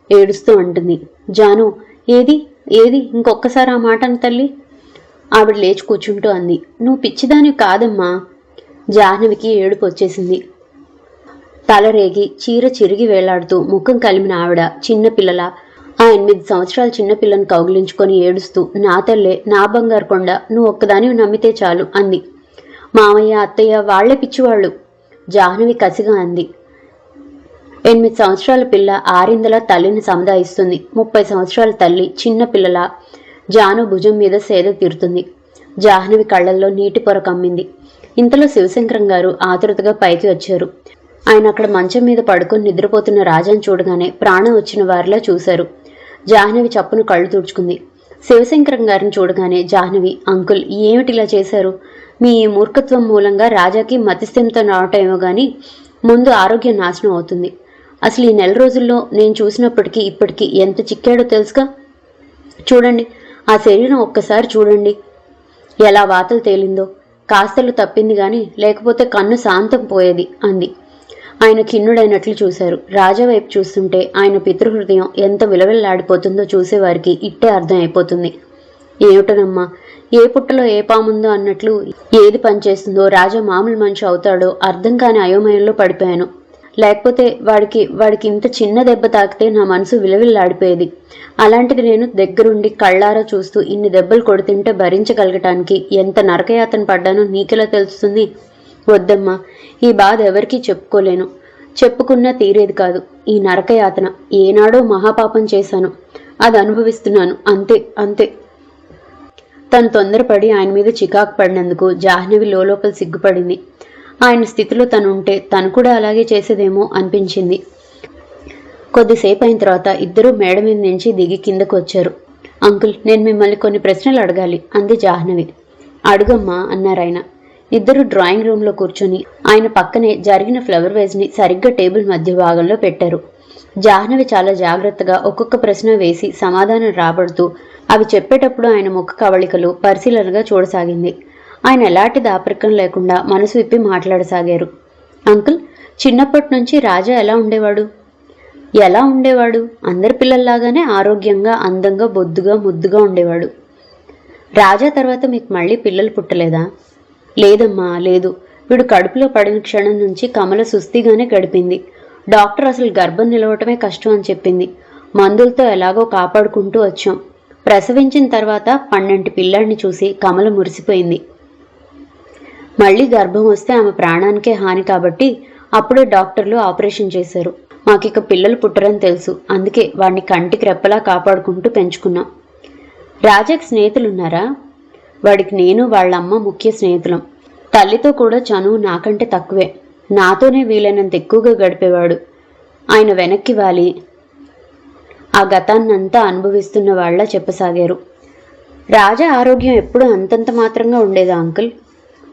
ఏడుస్తూ అంటుంది. జాను, ఏది ఏది ఇంకొక్కసారి ఆ మాటను తల్లి. ఆవిడ లేచి కూర్చుంటూ అంది. నువ్వు పిచ్చిదాన్ని కాదమ్మా. జాహ్నవికి ఏడుపు వచ్చేసింది. తలరేగి చీర చిరిగి వేలాడుతూ ముఖం కలిమిన ఆవిడ చిన్నపిల్లల ఆ 8 సంవత్సరాల చిన్నపిల్లను కౌగిలించుకొని ఏడుస్తూ, నా తల్లే, నా బంగారు కొండ, నువ్వు ఒక్కదానివి నమ్మితే చాలు అంది. మామయ్య, అత్తయ్య వాళ్లే పిచ్చివాళ్లు, జాహ్నవి కసిగా అంది. 8 సంవత్సరాల పిల్ల ఆరిందలా తల్లిని సముదాయిస్తుంది. 30 సంవత్సరాల తల్లి చిన్నపిల్లల జాను భుజం మీద సేద తీరుతుంది. జాహ్నవి కళ్లల్లో నీటి పొర కమ్మింది. ఇంతలో శివశంకరం గారు ఆతురతగా పైకి వచ్చారు. ఆయన అక్కడ మంచం మీద పడుకొని నిద్రపోతున్న రాజాను చూడగానే ప్రాణం వచ్చిన వారిలా చూశారు. జాహ్నవి చప్పును కళ్ళు తుడుచుకుంది. శివశంకరం గారిని చూడగానే జాహ్నవి, అంకుల్, ఏమిటిలా చేశారు? మీ మూర్ఖత్వం మూలంగా రాజాకి మతిస్థిమితం రావటమేమో గాని ముందు ఆరోగ్యం నాశనం అవుతుంది. అసలు ఈ 4 రోజుల్లో నేను చూసినప్పటికీ ఇప్పటికీ ఎంత చిక్కాడో తెలుసుగా. చూడండి, ఆ శరీరం ఒక్కసారి చూడండి, ఎలా వాతలు తేలిందో. కాస్తలు తప్పింది గాని లేకపోతే కన్ను శాంతం పోయేది అంది. ఆయన ఖిన్నుడైనట్లు చూశారు. రాజా వైపు చూస్తుంటే ఆయన పితృహృదయం ఎంత విలవిల్లాడిపోతుందో చూసేవారికి ఇట్టే అర్థం అయిపోతుంది. ఏమిటనమ్మా, ఏ పుట్టలో ఏ పాముందో అన్నట్లు ఏది పనిచేస్తుందో రాజా మామూలు మనిషి అవుతాడో అర్థం కాని అయోమయంలో పడిపోయాను. లేకపోతే వాడికి ఇంత చిన్న దెబ్బ తాకితే నా మనసు విలవిల్లాడిపోయేది. అలాంటిది నేను దగ్గరుండి కళ్ళారా చూస్తూ ఇన్ని దెబ్బలు కొడుతుంటే భరించగలగటానికి ఎంత నరకయాతన పడ్డానో నీకెలా తెలుస్తుంది? వద్దమ్మా, ఈ బాధ ఎవరికీ చెప్పుకోలేను. చెప్పుకున్నా తీరేది కాదు. ఈ నరకయాతన ఏనాడో మహాపాపం చేశాను, అది అనుభవిస్తున్నాను, అంతే అంతే. తను తొందరపడి ఆయన మీద చికాకు పడినందుకు జాహ్నవి లోపల సిగ్గుపడింది. ఆయన స్థితిలో తనుంటే తను కూడా అలాగే చేసేదేమో అనిపించింది. కొద్దిసేపు అయిన తర్వాత ఇద్దరూ మేడ మీద నుంచి దిగి కిందకు వచ్చారు. అంకుల్, నేను మిమ్మల్ని కొన్ని ప్రశ్నలు అడగాలి అంది జాహ్నవి. అడుగమ్మా అన్నారాయన. ఇద్దరు డ్రాయింగ్ రూమ్లో కూర్చొని ఆయన పక్కనే జరిగిన ఫ్లవర్ వేజ్ని సరిగ్గా టేబుల్ మధ్య భాగంలో పెట్టారు. జాహ్నవి చాలా జాగ్రత్తగా ఒక్కొక్క ప్రశ్న వేసి సమాధానం రాబడుతూ అవి చెప్పేటప్పుడు ఆయన ముఖ కవళికలు పరిశీలనగా చూడసాగింది. ఆయన ఎలాంటి దాపరికం లేకుండా మనసు విప్పి మాట్లాడసాగారు. అంకుల్, చిన్నప్పటి నుంచి రాజా ఎలా ఉండేవాడు? ఎలా ఉండేవాడు? అందరి పిల్లల్లాగానే ఆరోగ్యంగా, అందంగా, బొద్దుగా, ముద్దుగా ఉండేవాడు. రాజా తర్వాత మీకు మళ్ళీ పిల్లలు పుట్టలేదా? లేదమ్మా, లేదు. వీడు కడుపులో పడిన క్షణం నుంచి కమల సుస్థిగానే గడిపింది. డాక్టర్ అసలు గర్భం నిలవటమే కష్టం అని చెప్పింది. మందులతో ఎలాగో కాపాడుకుంటూ వచ్చాం. ప్రసవించిన తర్వాత 12 పిల్లాడిని చూసి కమల మురిసిపోయింది. మళ్లీ గర్భం వస్తే ఆమె ప్రాణానికే హాని కాబట్టి అప్పుడే డాక్టర్లు ఆపరేషన్ చేశారు. మాకిక పిల్లలు పుట్టరని తెలుసు. అందుకే వాడిని కంటికి రెప్పలా కాపాడుకుంటూ పెంచుకున్నాం. రాజాకి స్నేహితులున్నారా? వాడికి నేను వాళ్ళమ్మ ముఖ్య స్నేహితులం. తల్లితో కూడా చనువు నాకంటే తక్కువే. నాతోనే వీలైనంత ఎక్కువగా గడిపేవాడు. ఆయన వెనక్కి వాలి ఆ గతాన్నంతా అనుభవిస్తున్న వాళ్ళ చెప్పసాగారు. రాజా ఆరోగ్యం ఎప్పుడూ అంతంత మాత్రంగా ఉండేదా అంకుల్?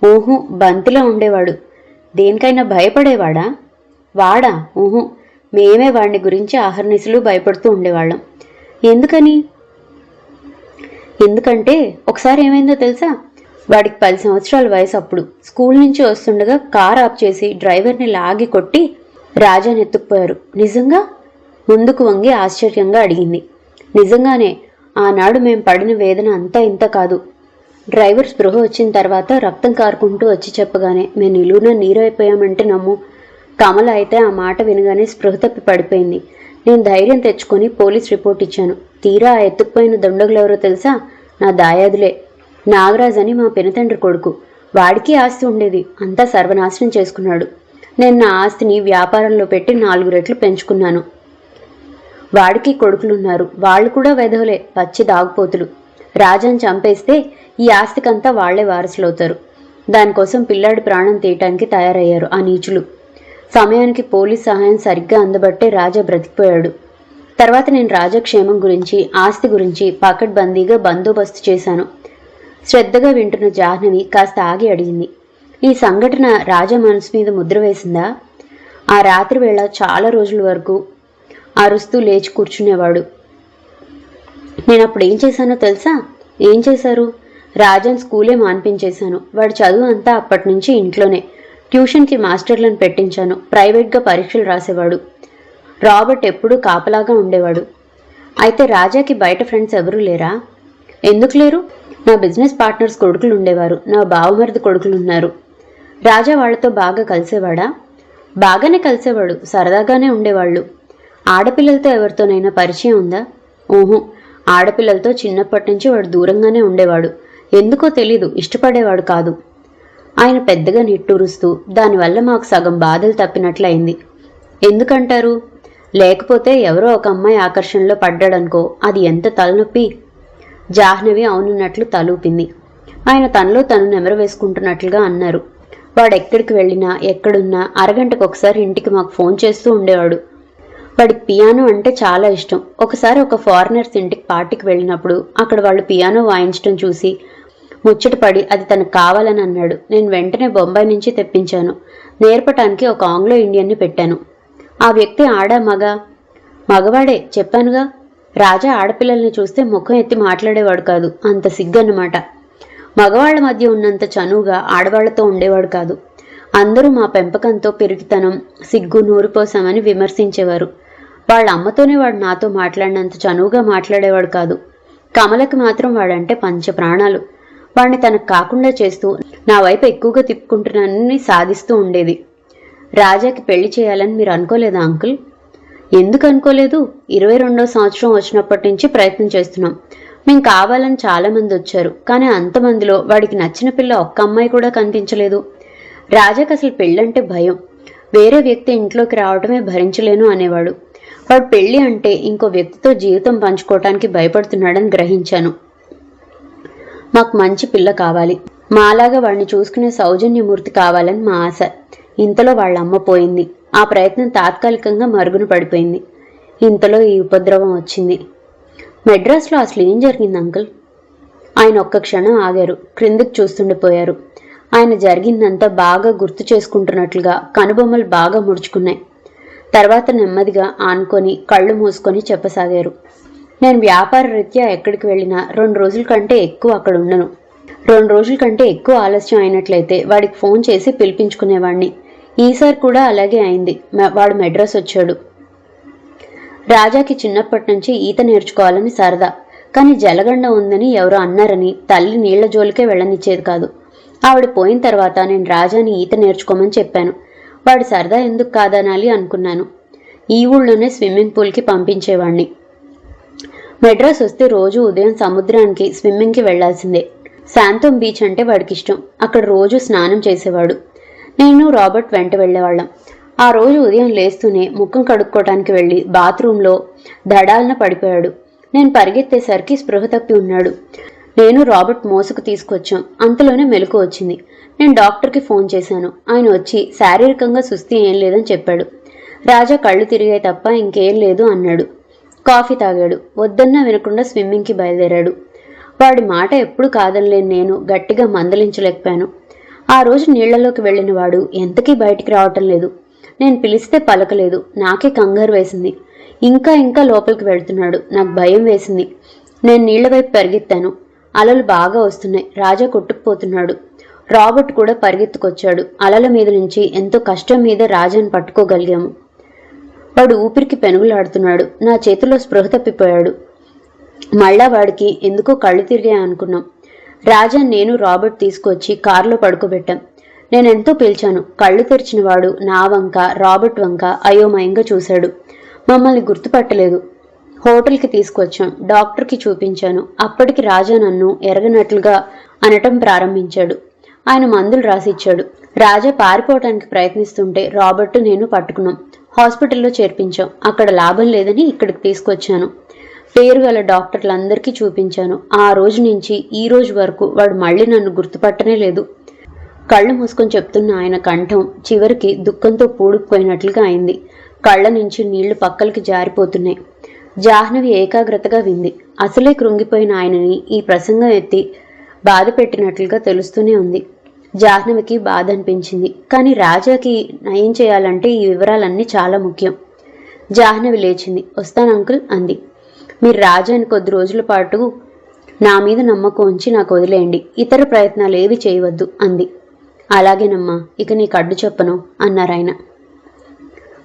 ఊహు, బంతిలా ఉండేవాడు. దేనికైనా భయపడేవాడా? వాడా? ఊహు, మేమే వాడిని గురించి ఆహర్నిశలు భయపడుతూ ఉండేవాళ్ళం. ఎందుకని? ఎందుకంటే ఒకసారి ఏమైందో తెలుసా? వాడికి 10 సంవత్సరాల వయసు. అప్పుడు స్కూల్ నుంచి వస్తుండగా కార్ ఆఫ్ చేసి డ్రైవర్ని లాగి కొట్టి రాజాని ఎత్తుకుపోయారు. నిజంగా? ముందుకు వంగి ఆశ్చర్యంగా అడిగింది. నిజంగానే. ఆనాడు మేం పడిన వేదన అంతా ఇంత కాదు. డ్రైవర్ స్పృహ వచ్చిన తర్వాత రక్తం కారుకుంటూ వచ్చి చెప్పగానే మేము నిలువున నీరైపోయామంటే నమ్ము. కమల అయితే ఆ మాట వినగానే స్పృహ తప్పి పడిపోయింది. నేను ధైర్యం తెచ్చుకొని పోలీస్ రిపోర్ట్ ఇచ్చాను. తీరా ఆ ఎత్తుకుపోయిన దొండగులెవరో తెలుసా? నా దాయాదులే. నాగరాజ్ అని మా పినతండ్రి కొడుకు. వాడికి ఆస్తి ఉండేది, అంతా సర్వనాశనం చేసుకున్నాడు. నేను నా ఆస్తిని వ్యాపారంలో పెట్టి 4 రెట్లు పెంచుకున్నాను. వాడికి కొడుకులున్నారు, వాళ్ళు కూడా వెధవలే, పచ్చి దాగుపోతులు. రాజాని చంపేస్తే ఈ ఆస్తికంతా వాళ్లే వారసులవుతారు. దానికోసం పిల్లాడి ప్రాణం తీయటానికి తయారయ్యారు ఆ నీచులు. సమయానికి పోలీస్ సహాయం సరిగ్గా అందబట్టే రాజా బ్రతికిపోయాడు. తర్వాత నేను రాజా క్షేమం గురించి, ఆస్తి గురించి పకడ్బందీగా బందోబస్తు చేశాను. శ్రద్ధగా వింటున్న జాహ్నవి కాస్త ఆగి అడిగింది, ఈ సంఘటన రాజా మనసు మీద ముద్ర వేసిందా? ఆ రాత్రి వేళ చాలా రోజుల వరకు అరుస్తూ లేచి కూర్చునేవాడు. నేనప్పుడు ఏం చేశానో తెలుసా? ఏం చేశారు? రాజాని స్కూలే మాన్పించేశాను. వాడి చదువు అంతా అప్పటి నుంచి ఇంట్లోనే. ట్యూషన్కి మాస్టర్లను పెట్టించాను. ప్రైవేట్గా పరీక్షలు రాసేవాడు. రాబర్ట్ ఎప్పుడూ కాపలాగా ఉండేవాడు. అయితే రాజాకి బయట ఫ్రెండ్స్ ఎవరూ లేరా? ఎందుకు లేరు? నా బిజినెస్ పార్ట్నర్స్ కొడుకులు ఉండేవారు. నా బావమరిది కొడుకులున్నారు. రాజా వాళ్లతో బాగా కలిసేవాడా? బాగానే కలిసేవాడు, సరదాగానే ఉండేవాళ్ళు. ఆడపిల్లలతో ఎవరితోనైనా పరిచయం ఉందా? ఓహో, ఆడపిల్లలతో చిన్నప్పటి నుంచి వాడు దూరంగానే ఉండేవాడు. ఎందుకో తెలీదు, ఇష్టపడేవాడు కాదు. ఆయన పెద్దగా నిట్టూరుస్తూ, దానివల్ల మాకు సగం బాధలు తప్పినట్లయింది. ఎందుకంటారు? లేకపోతే ఎవరో ఒక అమ్మాయి ఆకర్షణలో పడ్డాడనుకో, అది ఎంత తలనొప్పి. జాహ్నవి అవునున్నట్లు తలూపింది. ఆయన తనలో తను నెమరు వేసుకుంటున్నట్లుగా అన్నారు. వాడెక్కడికి వెళ్ళినా ఎక్కడున్నా అరగంటకు ఒకసారి ఇంటికి మాకు ఫోన్ చేస్తూ ఉండేవాడు. వాడికి పియానో అంటే చాలా ఇష్టం. ఒకసారి ఒక ఫారినర్స్ ఇంటికి పార్టీకి వెళ్ళినప్పుడు అక్కడ వాళ్ళు పియానో వాయించడం చూసి ముచ్చటపడి అది తనకు కావాలని అన్నాడు. నేను వెంటనే బొంబాయి నుంచి తెప్పించాను. నేర్పటానికి ఒక ఆంగ్లో ఇండియన్ని పెట్టాను. ఆ వ్యక్తి ఆడా మగా? మగవాడే, చెప్పానుగా. రాజా ఆడపిల్లల్ని చూస్తే ముఖం ఎత్తి మాట్లాడేవాడు కాదు, అంత సిగ్గన్నమాట. మగవాళ్ల మధ్య ఉన్నంత చనువుగా ఆడవాళ్లతో ఉండేవాడు కాదు. అందరూ మా పెంపకంతో పెరిగితనం, సిగ్గు నూరిపోసామని విమర్శించేవారు. వాళ్ళ అమ్మతోనే వాడు నాతో మాట్లాడినంత చనువుగా మాట్లాడేవాడు కాదు. కమలకి మాత్రం వాడంటే పంచ ప్రాణాలు. వాడిని తనకు కాకుండా చేస్తూ నా వైపు ఎక్కువగా తిప్పుకుంటున్నానని సాధిస్తూ ఉండేది. రాజాకి పెళ్లి చేయాలని మీరు అనుకోలేదా అంకుల్? ఎందుకు అనుకోలేదు? 22వ సంవత్సరం వచ్చినప్పటి నుంచి ప్రయత్నం చేస్తున్నాం. మేం కావాలని చాలామంది వచ్చారు, కానీ అంతమందిలో వాడికి నచ్చిన పిల్ల ఒక్క అమ్మాయి కూడా కనిపించలేదు. రాజాకి అసలు పెళ్ళంటే భయం. వేరే వ్యక్తి ఇంట్లోకి రావటమే భరించలేను అనేవాడు. వాడు పెళ్లి అంటే ఇంకో వ్యక్తితో జీవితం పంచుకోవటానికి భయపడుతున్నాడని గ్రహించాను. మాకు మంచి పిల్ల కావాలి, మాలాగా వాడిని చూసుకునే సౌజన్యమూర్తి కావాలని మా ఆశ. ఇంతలో వాళ్ళ అమ్మ పోయింది. ఆ ప్రయత్నం తాత్కాలికంగా మరుగున పడిపోయింది. ఇంతలో ఈ ఉపద్రవం వచ్చింది. మెడ్రాస్లో అసలు ఏం జరిగింది అంకుల్? ఆయన ఒక్క క్షణం ఆగారు. క్రిందికి చూస్తుండిపోయారు. ఆయన జరిగిందంతా బాగా గుర్తు చేసుకుంటున్నట్లుగా కనుబొమ్మలు బాగా ముడుచుకున్నాయి. తర్వాత నెమ్మదిగా ఆనుకొని కళ్ళు మూసుకొని చెప్పసాగారు. నేను వ్యాపార రీత్యా ఎక్కడికి వెళ్ళినా 2 రోజుల కంటే ఎక్కువ అక్కడ ఉండను. 2 రోజుల కంటే ఎక్కువ ఆలస్యం అయినట్లయితే వాడికి ఫోన్ చేసి పిలిపించుకునేవాడిని. ఈసారి కూడా అలాగే అయింది. వాడు మెడ్రాస్ వచ్చాడు. రాజాకి చిన్నప్పటి నుంచి ఈత నేర్చుకోవాలని సరదా. కానీ జలగండ ఉందని ఎవరో అన్నారని తల్లి నీళ్ల జోలికే వెళ్ళనిచ్చేది కాదు. ఆవిడ పోయిన తర్వాత నేను రాజాని ఈత నేర్చుకోమని చెప్పాను. వాడి సరదా ఎందుకు కాదనాలి అనుకున్నాను. ఈ ఊళ్ళోనే స్విమ్మింగ్ పూల్కి పంపించేవాణ్ణి. మెడ్రాస్ వస్తే రోజు ఉదయం సముద్రానికి స్విమ్మింగ్కి వెళ్లాల్సిందే. శాంతం బీచ్ అంటే వాడికి ఇష్టం. అక్కడ రోజు స్నానం చేసేవాడు. నేను రాబర్ట్ వెంట వెళ్లేవాళ్ళం. ఆ రోజు ఉదయం లేస్తూనే ముఖం కడుక్కోవటానికి వెళ్లి బాత్రూంలో దడాలన పడిపోయాడు. నేను పరిగెత్తేసరికి స్పృహ తప్పి ఉన్నాడు. నేను రాబర్ట్ మోసుకు తీసుకొచ్చాం. అంతలోనే మెలకు వచ్చింది. నేను డాక్టర్కి ఫోన్ చేశాను. ఆయన వచ్చి శారీరకంగా సుస్థి ఏం లేదని చెప్పాడు. రాజా కళ్ళు తిరిగాయి తప్ప ఇంకేం లేదు అన్నాడు. కాఫీ తాగాడు. వద్దన్నా వినకుండా స్విమ్మింగ్కి బయలుదేరాడు. వాడి మాట ఎప్పుడు కాదనలేని నేను గట్టిగా మందలించలేకపోయాను. ఆ రోజు నీళ్లలోకి వెళ్లిన వాడు ఎంతకీ బయటికి రావటం లేదు. నేను పిలిస్తే పలకలేదు. నాకే కంగారు వేసింది. ఇంకా ఇంకా లోపలికి వెళ్తున్నాడు. నాకు భయం వేసింది. నేను నీళ్ల వైపు పరిగెత్తాను. అలలు బాగా వస్తున్నాయి. రాజా కొట్టుకుపోతున్నాడు. రాబర్ట్ కూడా పరిగెత్తుకొచ్చాడు. అలల మీద నుంచి ఎంతో కష్టం మీద రాజాను పట్టుకోగలిగాము. వాడు ఊపిరికి పెనుగులాడుతున్నాడు. నా చేతిలో స్పృహ తప్పిపోయాడు. మళ్ళా వాడికి ఎందుకో కళ్ళు తిరిగాయి అనుకున్నాం. రాజా నేను రాబర్ట్ తీసుకొచ్చి కారులో పడుకోబెట్టాం. నేనెంతో పిలిచాను. కళ్ళు తెరిచిన వాడు నా వంక రాబర్ట్ వంక అయోమయంగా చూశాడు. మమ్మల్ని గుర్తుపట్టలేదు. హోటల్కి తీసుకొచ్చాం. డాక్టర్కి చూపించాను. అప్పటికి రాజా నన్ను ఎరగనట్లుగా అనటం ప్రారంభించాడు. ఆయన మందులు రాసిచ్చాడు. రాజా పారిపోవటానికి ప్రయత్నిస్తుంటే రాబర్ట్ నేను పట్టుకున్నాం. హాస్పిటల్లో చేర్పించాం. అక్కడ లాభం లేదని ఇక్కడికి తీసుకొచ్చాను. పేరు గల డాక్టర్లందరికీ చూపించాను. ఆ రోజు నుంచి ఈ రోజు వరకు వాడు మళ్ళీ నన్ను గుర్తుపట్టనే లేదు. కళ్ళు మూసుకొని చెప్తున్న ఆయన కంఠం చివరికి దుఃఖంతో పూడుకుపోయినట్లుగా అయింది. కళ్ళ నుంచి నీళ్లు పక్కలకి జారిపోతున్నాయి. జాహ్నవి ఏకాగ్రతగా వింది. అసలే కృంగిపోయిన ఆయనని ఈ ప్రసంగం ఎత్తి బాధ పెట్టినట్లుగా తెలుస్తూనే ఉంది. జాహ్నవికి బాధ అనిపించింది. కానీ రాజాకి నయం చేయాలంటే ఈ వివరాలన్నీ చాలా ముఖ్యం. జాహ్నవి లేచింది. వస్తాను అంకుల్ అంది. మీరు రాజాని కొద్ది రోజుల పాటు నా మీద నమ్మకం ఉంచి నాకు వదిలేయండి. ఇతర ప్రయత్నాలు ఏవి చేయవద్దు అంది. అలాగేనమ్మా, ఇక నీకు అడ్డు చెప్పను అన్నారాయన.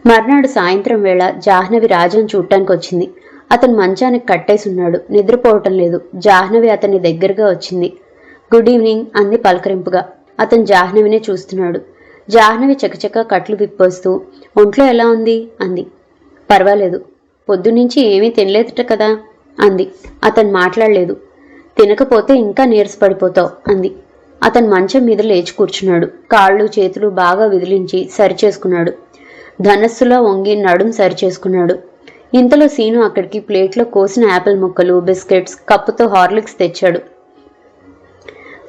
మర్నాడు సాయంత్రం వేళ జాహ్నవి రాజాను చూడటానికి వచ్చింది. అతను మంచానికి కట్టేసున్నాడు. నిద్రపోవటం లేదు. జాహ్నవి అతని దగ్గరగా వచ్చింది. గుడ్ ఈవినింగ్ అంది పలకరింపుగా. అతను జాహ్నవినే చూస్తున్నాడు. జాహ్నవి చకచక కట్లు విప్పొస్తూ ఒంట్లో ఎలా ఉంది అంది. పర్వాలేదు. పొద్దునుంచి ఏమీ తినలేదుట కదా అంది. అతను మాట్లాడలేదు. తినకపోతే ఇంకా నీరసపడిపోతావు అంది. అతను మంచం మీద లేచి కూర్చున్నాడు. కాళ్ళు చేతులు బాగా విదిలించి సరిచేసుకున్నాడు. ధనస్సులో వంగి నడుం సరిచేసుకున్నాడు. ఇంతలో సీను అక్కడికి ప్లేట్లో కోసిన యాపిల్ ముక్కలు, బిస్కెట్స్, కప్పుతో హార్లిక్స్ తెచ్చాడు.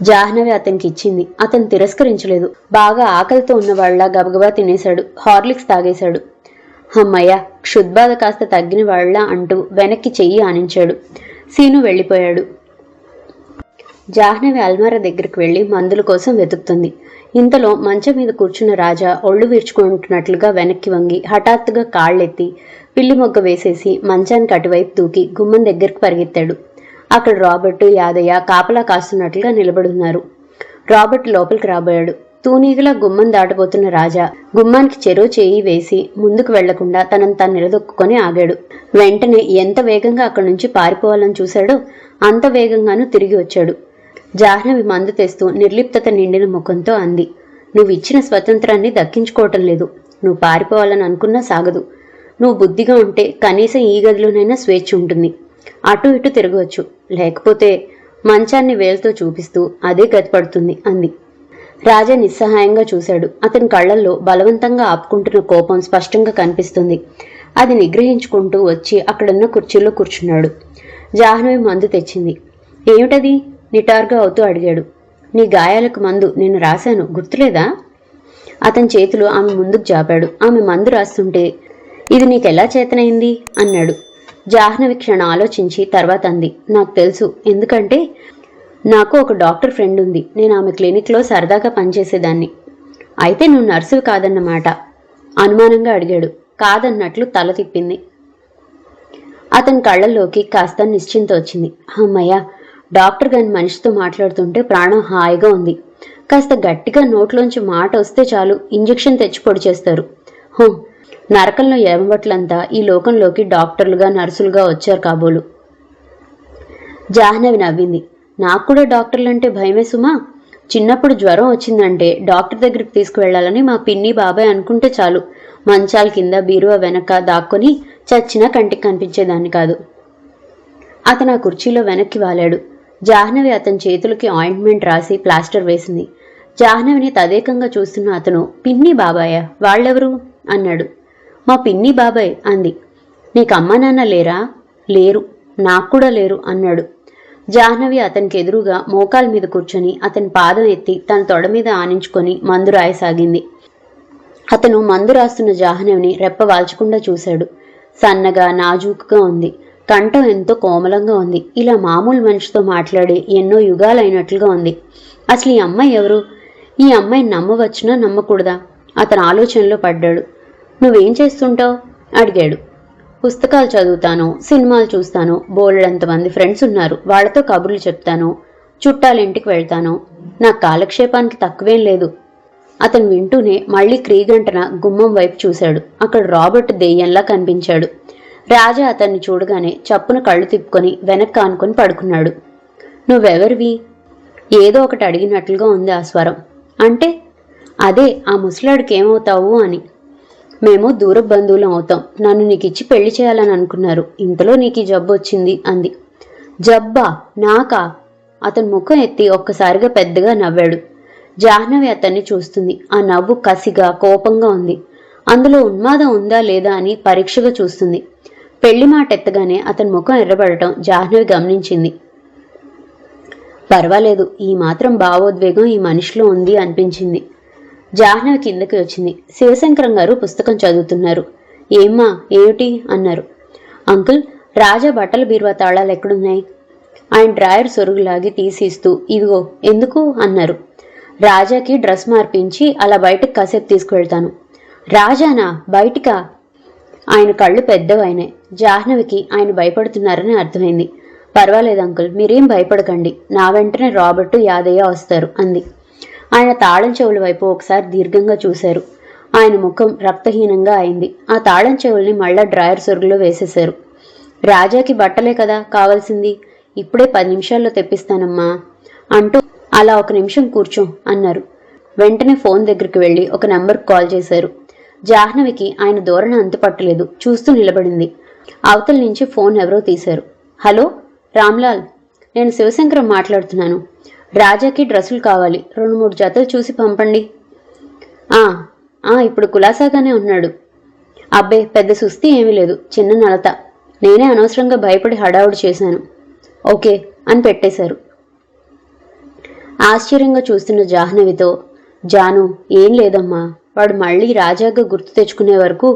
జాహ్నవి అతనికి ఇచ్చింది. అతను తిరస్కరించలేదు. బాగా ఆకలితో ఉన్నవాళ్లా గబగబా తినేశాడు. హార్లిక్స్ తాగేశాడు. అమ్మయ్య, క్షుద్బాధ కాస్త తగ్గిన వాళ్ళ అంటూ వెనక్కి చెయ్యి ఆనించాడు. సీను వెళ్ళిపోయాడు. జాహ్నవి అల్మారా దగ్గరికి వెళ్లి మందుల కోసం వెతుకుతుంది. ఇంతలో మంచం మీద కూర్చున్న రాజా ఒళ్ళు వీర్చుకుంటున్నట్లుగా వెనక్కి వంగి హఠాత్తుగా కాళ్ళెత్తి పిల్లి మొగ్గ వేసేసి మంచానికి అటువైపు దూకి గుమ్మం దగ్గరికి పరిగెత్తాడు. అక్కడ రాబర్ట్, యాదయ్య కాపలా కాస్తున్నట్లుగా నిలబడున్నారు. రాబర్ట్ లోపలికి రాబోయాడు. తూనీగలా గుమ్మం దాటబోతున్న రాజా గుమ్మానికి చెరో చేయి వేసి ముందుకు వెళ్లకుండా తనను తాను నిలదొక్కుని ఆగాడు. వెంటనే ఎంత వేగంగా అక్కడి నుంచి పారిపోవాలని చూశాడో అంత వేగంగానూ తిరిగి వచ్చాడు. జాహ్నవి మందు తెస్తూ నిర్లిప్తత నిండిన ముఖంతో అంది. నువ్వు ఇచ్చిన స్వతంత్రాన్ని దక్కించుకోవటం లేదు. నువ్వు పారిపోవాలని అనుకున్నా సాగదు. నువ్వు బుద్ధిగా ఉంటే కనీసం ఈ గదిలోనైనా స్వేచ్ఛ ఉంటుంది. అటు ఇటు తిరగవచ్చు. లేకపోతే మంచాన్ని వేలుతో చూపిస్తూ అదే గతి పడుతుంది అంది. రాజా నిస్సహాయంగా చూశాడు. అతని కళ్లల్లో బలవంతంగా ఆపుకుంటున్న కోపం స్పష్టంగా కనిపిస్తుంది. అది నిగ్రహించుకుంటూ వచ్చి అక్కడున్న కుర్చీలో కూర్చున్నాడు. జాహ్నవి మందు తెచ్చింది. ఏమిటది? నిటారుగా అవుతూ అడిగాడు. నీ గాయాలకు మందు నేను రాశాను, గుర్తులేదా? అతని చేతులు ఆమె ముందుకు జాపాడు. ఆమె మందు రాస్తుంటే ఇది నీకెలా చేతనైంది అన్నాడు. జాహ్నవి క్షణం ఆలోచించి తర్వాత అంది. నాకు తెలుసు. ఎందుకంటే నాకు ఒక డాక్టర్ ఫ్రెండ్ ఉంది. నేను ఆమె క్లినిక్లో సరదాగా పనిచేసేదాన్ని. అయితే నువ్వు నర్సువి కాదన్నమాట అనుమానంగా అడిగాడు. కాదన్నట్లు తల తిప్పింది. అతని కళ్ళల్లోకి కాస్త నిశ్చింత వచ్చింది. అమ్మయ్య, డాక్టర్ గారి మనిషితో మాట్లాడుతుంటే ప్రాణం హాయిగా ఉంది. కాస్త గట్టిగా నోట్లోంచి మాట వస్తే చాలు ఇంజెక్షన్ తెచ్చి పొడి చేస్తారు. హో, నరకంలో ఎమబట్లంతా ఈ లోకంలోకి డాక్టర్లుగా నర్సులుగా వచ్చారు కాబోలు. జాహ్నవి నవ్వింది. నాకు కూడా డాక్టర్లంటే భయమే సుమా. చిన్నప్పుడు జ్వరం వచ్చిందంటే డాక్టర్ దగ్గరికి తీసుకువెళ్లాలని మా పిన్ని బాబాయ్ అనుకుంటే చాలు మంచాల కింద బీరువా వెనక దాక్కొని చచ్చినా కంటికి కనిపించేదాన్ని కాదు. అతను ఆ కుర్చీలో వెనక్కి వాలాడు. జాహ్నవి అతని చేతులకి ఆయింట్మెంట్ రాసి ప్లాస్టర్ వేసింది. జాహ్నవిని తదేకంగా చూస్తున్న అతను పిన్ని బాబాయ్ వాళ్ళెవరు అన్నాడు. మా పిన్ని బాబాయ్ అంది. నీకు అమ్మా నాన్న లేరా? లేరు. నాకు కూడా లేరు అన్నాడు. జాహ్నవి అతనికి ఎదురుగా మోకాల మీద కూర్చొని అతని పాదం ఎత్తి తన తొడ మీద ఆనించుకొని మందు రాయసాగింది. అతను మందు రాస్తున్న జాహ్నవిని రెప్ప వాల్చకుండా చూశాడు. సన్నగా నాజూకుగా ఉంది. కంఠం ఎంతో కోమలంగా ఉంది. ఇలా మామూలు మనిషితో మాట్లాడి ఎన్నో యుగాలైనట్లుగా ఉంది. అసలు ఈ అమ్మాయి ఎవరు? ఈ అమ్మాయిని నమ్మవచ్చునా నమ్మకూడదా? అతను ఆలోచనలో పడ్డాడు. నువ్వేం చేస్తుంటావు అడిగాడు. పుస్తకాలు చదువుతాను, సినిమాలు చూస్తాను, బోలెడంతమంది ఫ్రెండ్స్ ఉన్నారు, వాళ్లతో కబుర్లు చెప్తాను, చుట్టాలింటికి వెళ్తాను. నాకు కాలక్షేపానికి తక్కువేం లేదు. అతను వింటూనే మళ్లీ క్రీగంటన గుమ్మం వైపు చూశాడు. అక్కడ రాబర్ట్ దెయ్యంలా కనిపించాడు. రాజా అతన్ని చూడగానే చప్పున కళ్ళు తిప్పుకొని వెనక్కి ఆనుకొని పడుకున్నాడు. నువ్వెవరివి? ఏదో ఒకటి అడిగినట్లుగా ఉంది ఆ స్వరం. అంటే అదే ఆ ముసలాడికి ఏమవుతావు అని. మేము దూర బంధువులం అవుతాం. నన్ను నీకిచ్చి పెళ్లి చేయాలని అనుకున్నారు. ఇంతలో నీకు జబ్బు వచ్చింది అంది. జబ్బా? నాకా? అతని ముఖం ఎత్తి ఒక్కసారిగా పెద్దగా నవ్వాడు. జాహ్నవి అతన్ని చూస్తుంది. ఆ నవ్వు కసిగా, కోపంగా ఉంది. అందులో ఉన్మాదం ఉందా లేదా అని పరీక్షగా చూస్తుంది. పెళ్లి మాట ఎత్తగానే అతని ముఖం ఎర్రబడటం జాహ్నవి గమనించింది. పర్వాలేదు, ఈ మాత్రం భావోద్వేగం ఈ మనిషిలో ఉంది అనిపించింది. జాహ్నవి కిందకి వచ్చింది. శివశంకరం గారు పుస్తకం చదువుతున్నారు. ఏమ్మా, ఏమిటి అన్నారు. అంకుల్, రాజా బట్టల బీరువా తాళాలు ఎక్కడున్నాయి? ఆయన డ్రాయర్ సొరుగులాగి తీసిస్తూ, ఇదిగో. ఎందుకు అన్నారు. రాజాకి డ్రెస్ మార్పించి అలా బయటకు కాసేపు తీసుకువెళ్తాను. రాజానా? బయటికా? ఆయన కళ్ళు పెద్దవైనాయి. జాహ్నవికి ఆయన భయపడుతున్నారని అర్థమైంది. పర్వాలేదు అంకుల్, మీరేం భయపడకండి. నా వెంటనే రాబర్టు, యాదయ్య వస్తారు అంది. ఆయన తాళం చెవుల వైపు ఒకసారి దీర్ఘంగా చూశారు. ఆయన ముఖం రక్తహీనంగా అయింది. ఆ తాళం చెవుల్ని మళ్ళా డ్రాయర్ సొరుగులో వేసేశారు. రాజాకి బట్టలే కదా కావాల్సింది, ఇప్పుడే 10 నిమిషాల్లో తెప్పిస్తానమ్మా అంటూ అలా 1 నిమిషం కూర్చో అన్నారు. వెంటనే ఫోన్ దగ్గరికి వెళ్లి ఒక నెంబర్కి కాల్ చేశారు. జాహ్నవికి ఆయన ధోరణి అంతుపట్టలేదు. చూస్తూ నిలబడింది. అవతల నుంచి ఫోన్ ఎవరో తీశారు. హలో రామ్లాల్, నేను శివశంకరం మాట్లాడుతున్నాను. రాజాకి డ్రెస్సులు కావాలి, 2-3 జతలు చూసి పంపండి. ఇప్పుడు కులాసాగానే ఉన్నాడు. అబ్బే, పెద్ద సుస్థి ఏమీ లేదు, చిన్న నలత. నేనే అనవసరంగా భయపడి హడావుడి చేశాను. ఓకే అని పెట్టేశారు. ఆశ్చర్యంగా చూస్తున్న జాహ్నవితో, జాను, ఏం లేదమ్మా, వాడు మళ్ళీ రాజాగా గుర్తు తెచ్చుకునే వరకు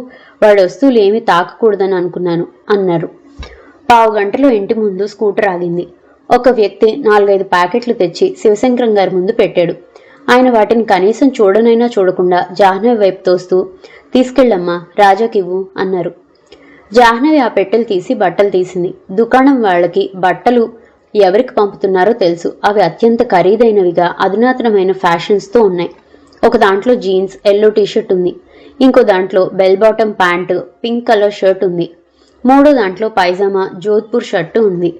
వాడి వస్తువులు ఏమీ తాకకూడదని అనుకున్నాను అన్నారు. 15 గంటలో ఇంటి ముందు స్కూటర్ ఆగింది. ఒక వ్యక్తి 4-5 ప్యాకెట్లు తెచ్చి శివశంకరం గారి ముందు పెట్టాడు. ఆయన వాటిని కనీసం చూడనైనా చూడకుండా జాహ్నవి వైపు తోస్తూ, తీసుకెళ్ళమ్మా, రాజాకివ్వు అన్నారు. జాహ్నవి ఆ పెట్టెలు తీసి బట్టలు తీసింది. దుకాణం వాళ్ళకి బట్టలు ఎవరికి పంపుతున్నారో తెలుసు. అవి అత్యంత ఖరీదైనవిగా, అధునాతనమైన ఫ్యాషన్స్తో ఉన్నాయి. ఒక దాంట్లో జీన్స్, ఎల్లో టీషర్ట్ ఉంది. ఇంకో దాంట్లో bell bottom pant, pink colour shirt ఉంది. మూడో దాంట్లో పైజామా, జోధ్పూర్ షర్టు ఉంది.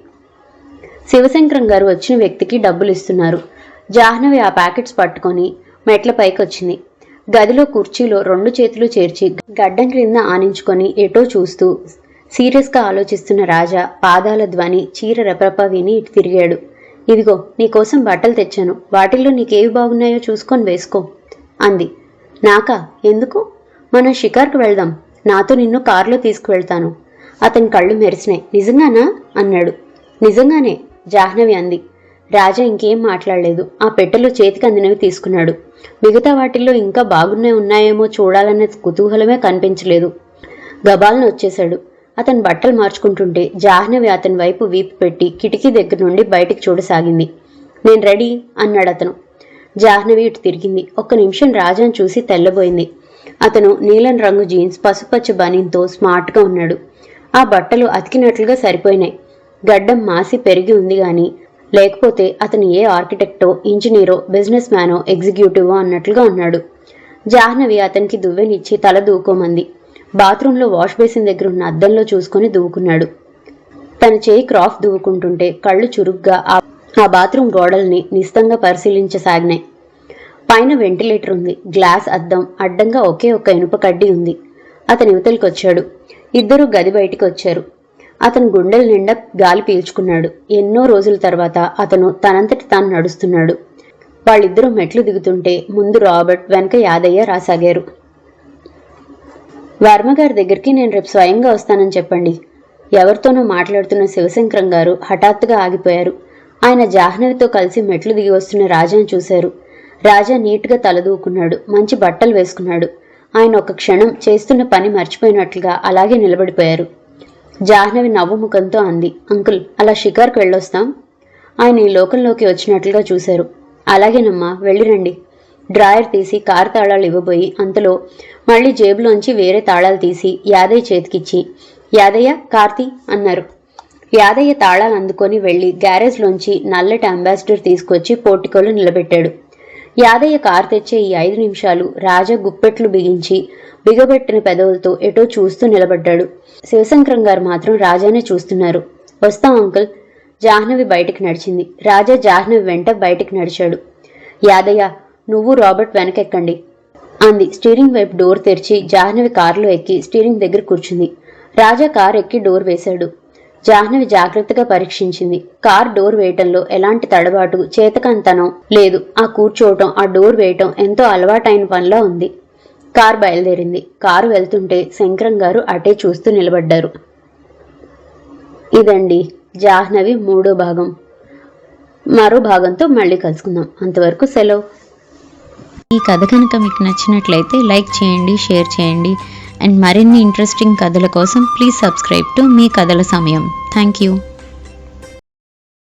శివశంకరం గారు వచ్చిన వ్యక్తికి డబ్బులు ఇస్తున్నారు. జాహ్నవి ఆ ప్యాకెట్స్ పట్టుకొని మెట్ల పైకి వచ్చింది. గదిలో కుర్చీలో 2 చేతులు చేర్చి గడ్డం క్రింద ఆనించుకొని ఎటో చూస్తూ సీరియస్గా ఆలోచిస్తున్న రాజా పాదాల ధ్వని, చీర రెపరెప విని ఇటు తిరిగాడు. ఇదిగో, నీకోసం బట్టలు తెచ్చాను, వాటిల్లో నీకేవి బాగున్నాయో చూసుకొని వేసుకో అంది. నాకా? ఎందుకు? మనం షికార్కు వెళ్దాం, నాతో నిన్ను కారులో తీసుకువెళ్తాను. అతని కళ్ళు మెరిసినాయి. నిజంగానా అన్నాడు. నిజంగానే, జాహ్నవి అంది. రాజా ఇంకేం మాట్లాడలేదు. ఆ పెట్టెలో చేతికి అందినవి తీసుకున్నాడు. మిగతా వాటిల్లో ఇంకా బాగున్నాయి ఉన్నాయేమో చూడాలనే కుతూహలమే కనిపించలేదు. గబాలను వచ్చేశాడు. అతను బట్టలు మార్చుకుంటుంటే జాహ్నవి అతని వైపు వీపు పెట్టి కిటికీ దగ్గర నుండి బయటికి చూడసాగింది. నేను రెడీ అన్నాడు అతను. జాహ్నవి ఇటు తిరిగింది. 1 నిమిషం రాజాను చూసి తెల్లబోయింది. అతను నీలం రంగు జీన్స్, పసుపచ్చ బనీన్తో స్మార్ట్గా ఉన్నాడు. ఆ బట్టలు అతికినట్లుగా సరిపోయినాయి. గడ్డం మాసి పెరిగి ఉంది గాని లేకపోతే అతను ఏ ఆర్కిటెక్టో, ఇంజనీరో, బిజినెస్ మ్యానో, ఎగ్జిక్యూటివో అన్నట్లుగా ఉన్నాడు. జాహ్నవి అతనికి దువ్వెనిచ్చి తల దూకోమంది. బాత్రూంలో వాష్ బేసిన్ దగ్గర ఉన్న అద్దంలో చూసుకుని దువ్వుకున్నాడు. తన చేయి క్రాఫ్ దువ్వుకుంటుంటే కళ్ళు చురుగ్గా ఆ బాత్రూం గోడల్ని నిస్తంగా పరిశీలించసాగినాయి. పైన వెంటిలేటర్ ఉంది. గ్లాస్ అద్దం, అడ్డంగా ఒకే ఒక్క ఇనుప కడ్డీ ఉంది. అతని యువతలకొచ్చాడు. ఇద్దరూ గది బయటికి వచ్చారు. అతను గుండెల నిండా గాలి పీల్చుకున్నాడు. ఎన్నో రోజుల తర్వాత అతను తనంతటి తాను నడుస్తున్నాడు. వాళ్ళిద్దరూ మెట్లు దిగుతుంటే ముందు రాబర్ట్, వెనక యాదయ్య రాసాగారు. వర్మగారి దగ్గరికి నేను రేపు స్వయంగా వస్తానని చెప్పండి. ఎవరితోనో మాట్లాడుతున్న శివశంకరం గారు హఠాత్తుగా ఆగిపోయారు. ఆయన జాహ్నవితో కలిసి మెట్లు దిగి వస్తున్న రాజాను చూశారు. రాజా నీట్గా తలదూకున్నాడు. మంచి బట్టలు వేసుకున్నాడు. ఆయన ఒక క్షణం చేస్తున్న పని మర్చిపోయినట్లుగా అలాగే నిలబడిపోయారు. జాహ్నవి నవ్వు ముఖంతో అంది, అంకుల్, అలా షికార్కు వెళ్ళొస్తాం. ఆయన ఈ లోకంలోకి వచ్చినట్లుగా చూశారు. అలాగేనమ్మా, వెళ్ళిరండి. డ్రాయర్ తీసి కారు తాళాలు ఇవ్వబోయి అంతలో మళ్ళీ జేబులోంచి వేరే తాళాలు తీసి యాదయ్య చేతికిచ్చి, యాదయ్య, కార్తీ అన్నారు. యాదయ్య తాళాలు అందుకొని వెళ్లి గ్యారేజ్లోంచి నల్లటి అంబాసిడర్ తీసుకొచ్చి పోర్టికోలో నిలబెట్టాడు. యాదయ్య కారు తెచ్చే ఈ 5 నిమిషాలు రాజా గుప్పెట్లు బిగించి బిగబెట్టిన పెదవులతో ఎటో చూస్తూ నిలబడ్డాడు. శివశంకరం గారు మాత్రం రాజానే చూస్తున్నారు. వస్తాం అంకుల్. జాహ్నవి బయటికి నడిచింది. రాజా జాహ్నవి వెంట బయటికి నడిచాడు. యాదయ్య, నువ్వు రాబర్ట్ వెనకెక్కండి అంది. స్టీరింగ్ వైపు డోర్ తెరిచి జాహ్నవి కారులో ఎక్కి స్టీరింగ్ దగ్గర కూర్చుంది. రాజా కారు ఎక్కి డోర్ వేశాడు. జాహ్నవి జాగ్రత్తగా పరీక్షించింది. కార్ డోర్ వేయటంలో ఎలాంటి తడబాటు, చేతకంతనం లేదు. ఆ కూర్చోవటం, ఆ డోర్ వేయటం ఎంతో అలవాటైన పనిలా ఉంది. కార్ బయలుదేరింది. కారు వెళ్తుంటే శంకరం గారు అటే చూస్తూ నిలబడ్డారు. ఇదండి జాహ్నవి 3వ భాగం. మరో భాగంతో మళ్ళీ కలుసుకుందాం. అంతవరకు సెలవు. ఈ కథ కనుక మీకు నచ్చినట్లయితే లైక్ చేయండి, షేర్ చేయండి. అండ్ మరిన్ని ఇంట్రెస్టింగ్ కథల కోసం ప్లీజ్ సబ్స్క్రైబ్ టు మీ కథల సమయం. Thank you.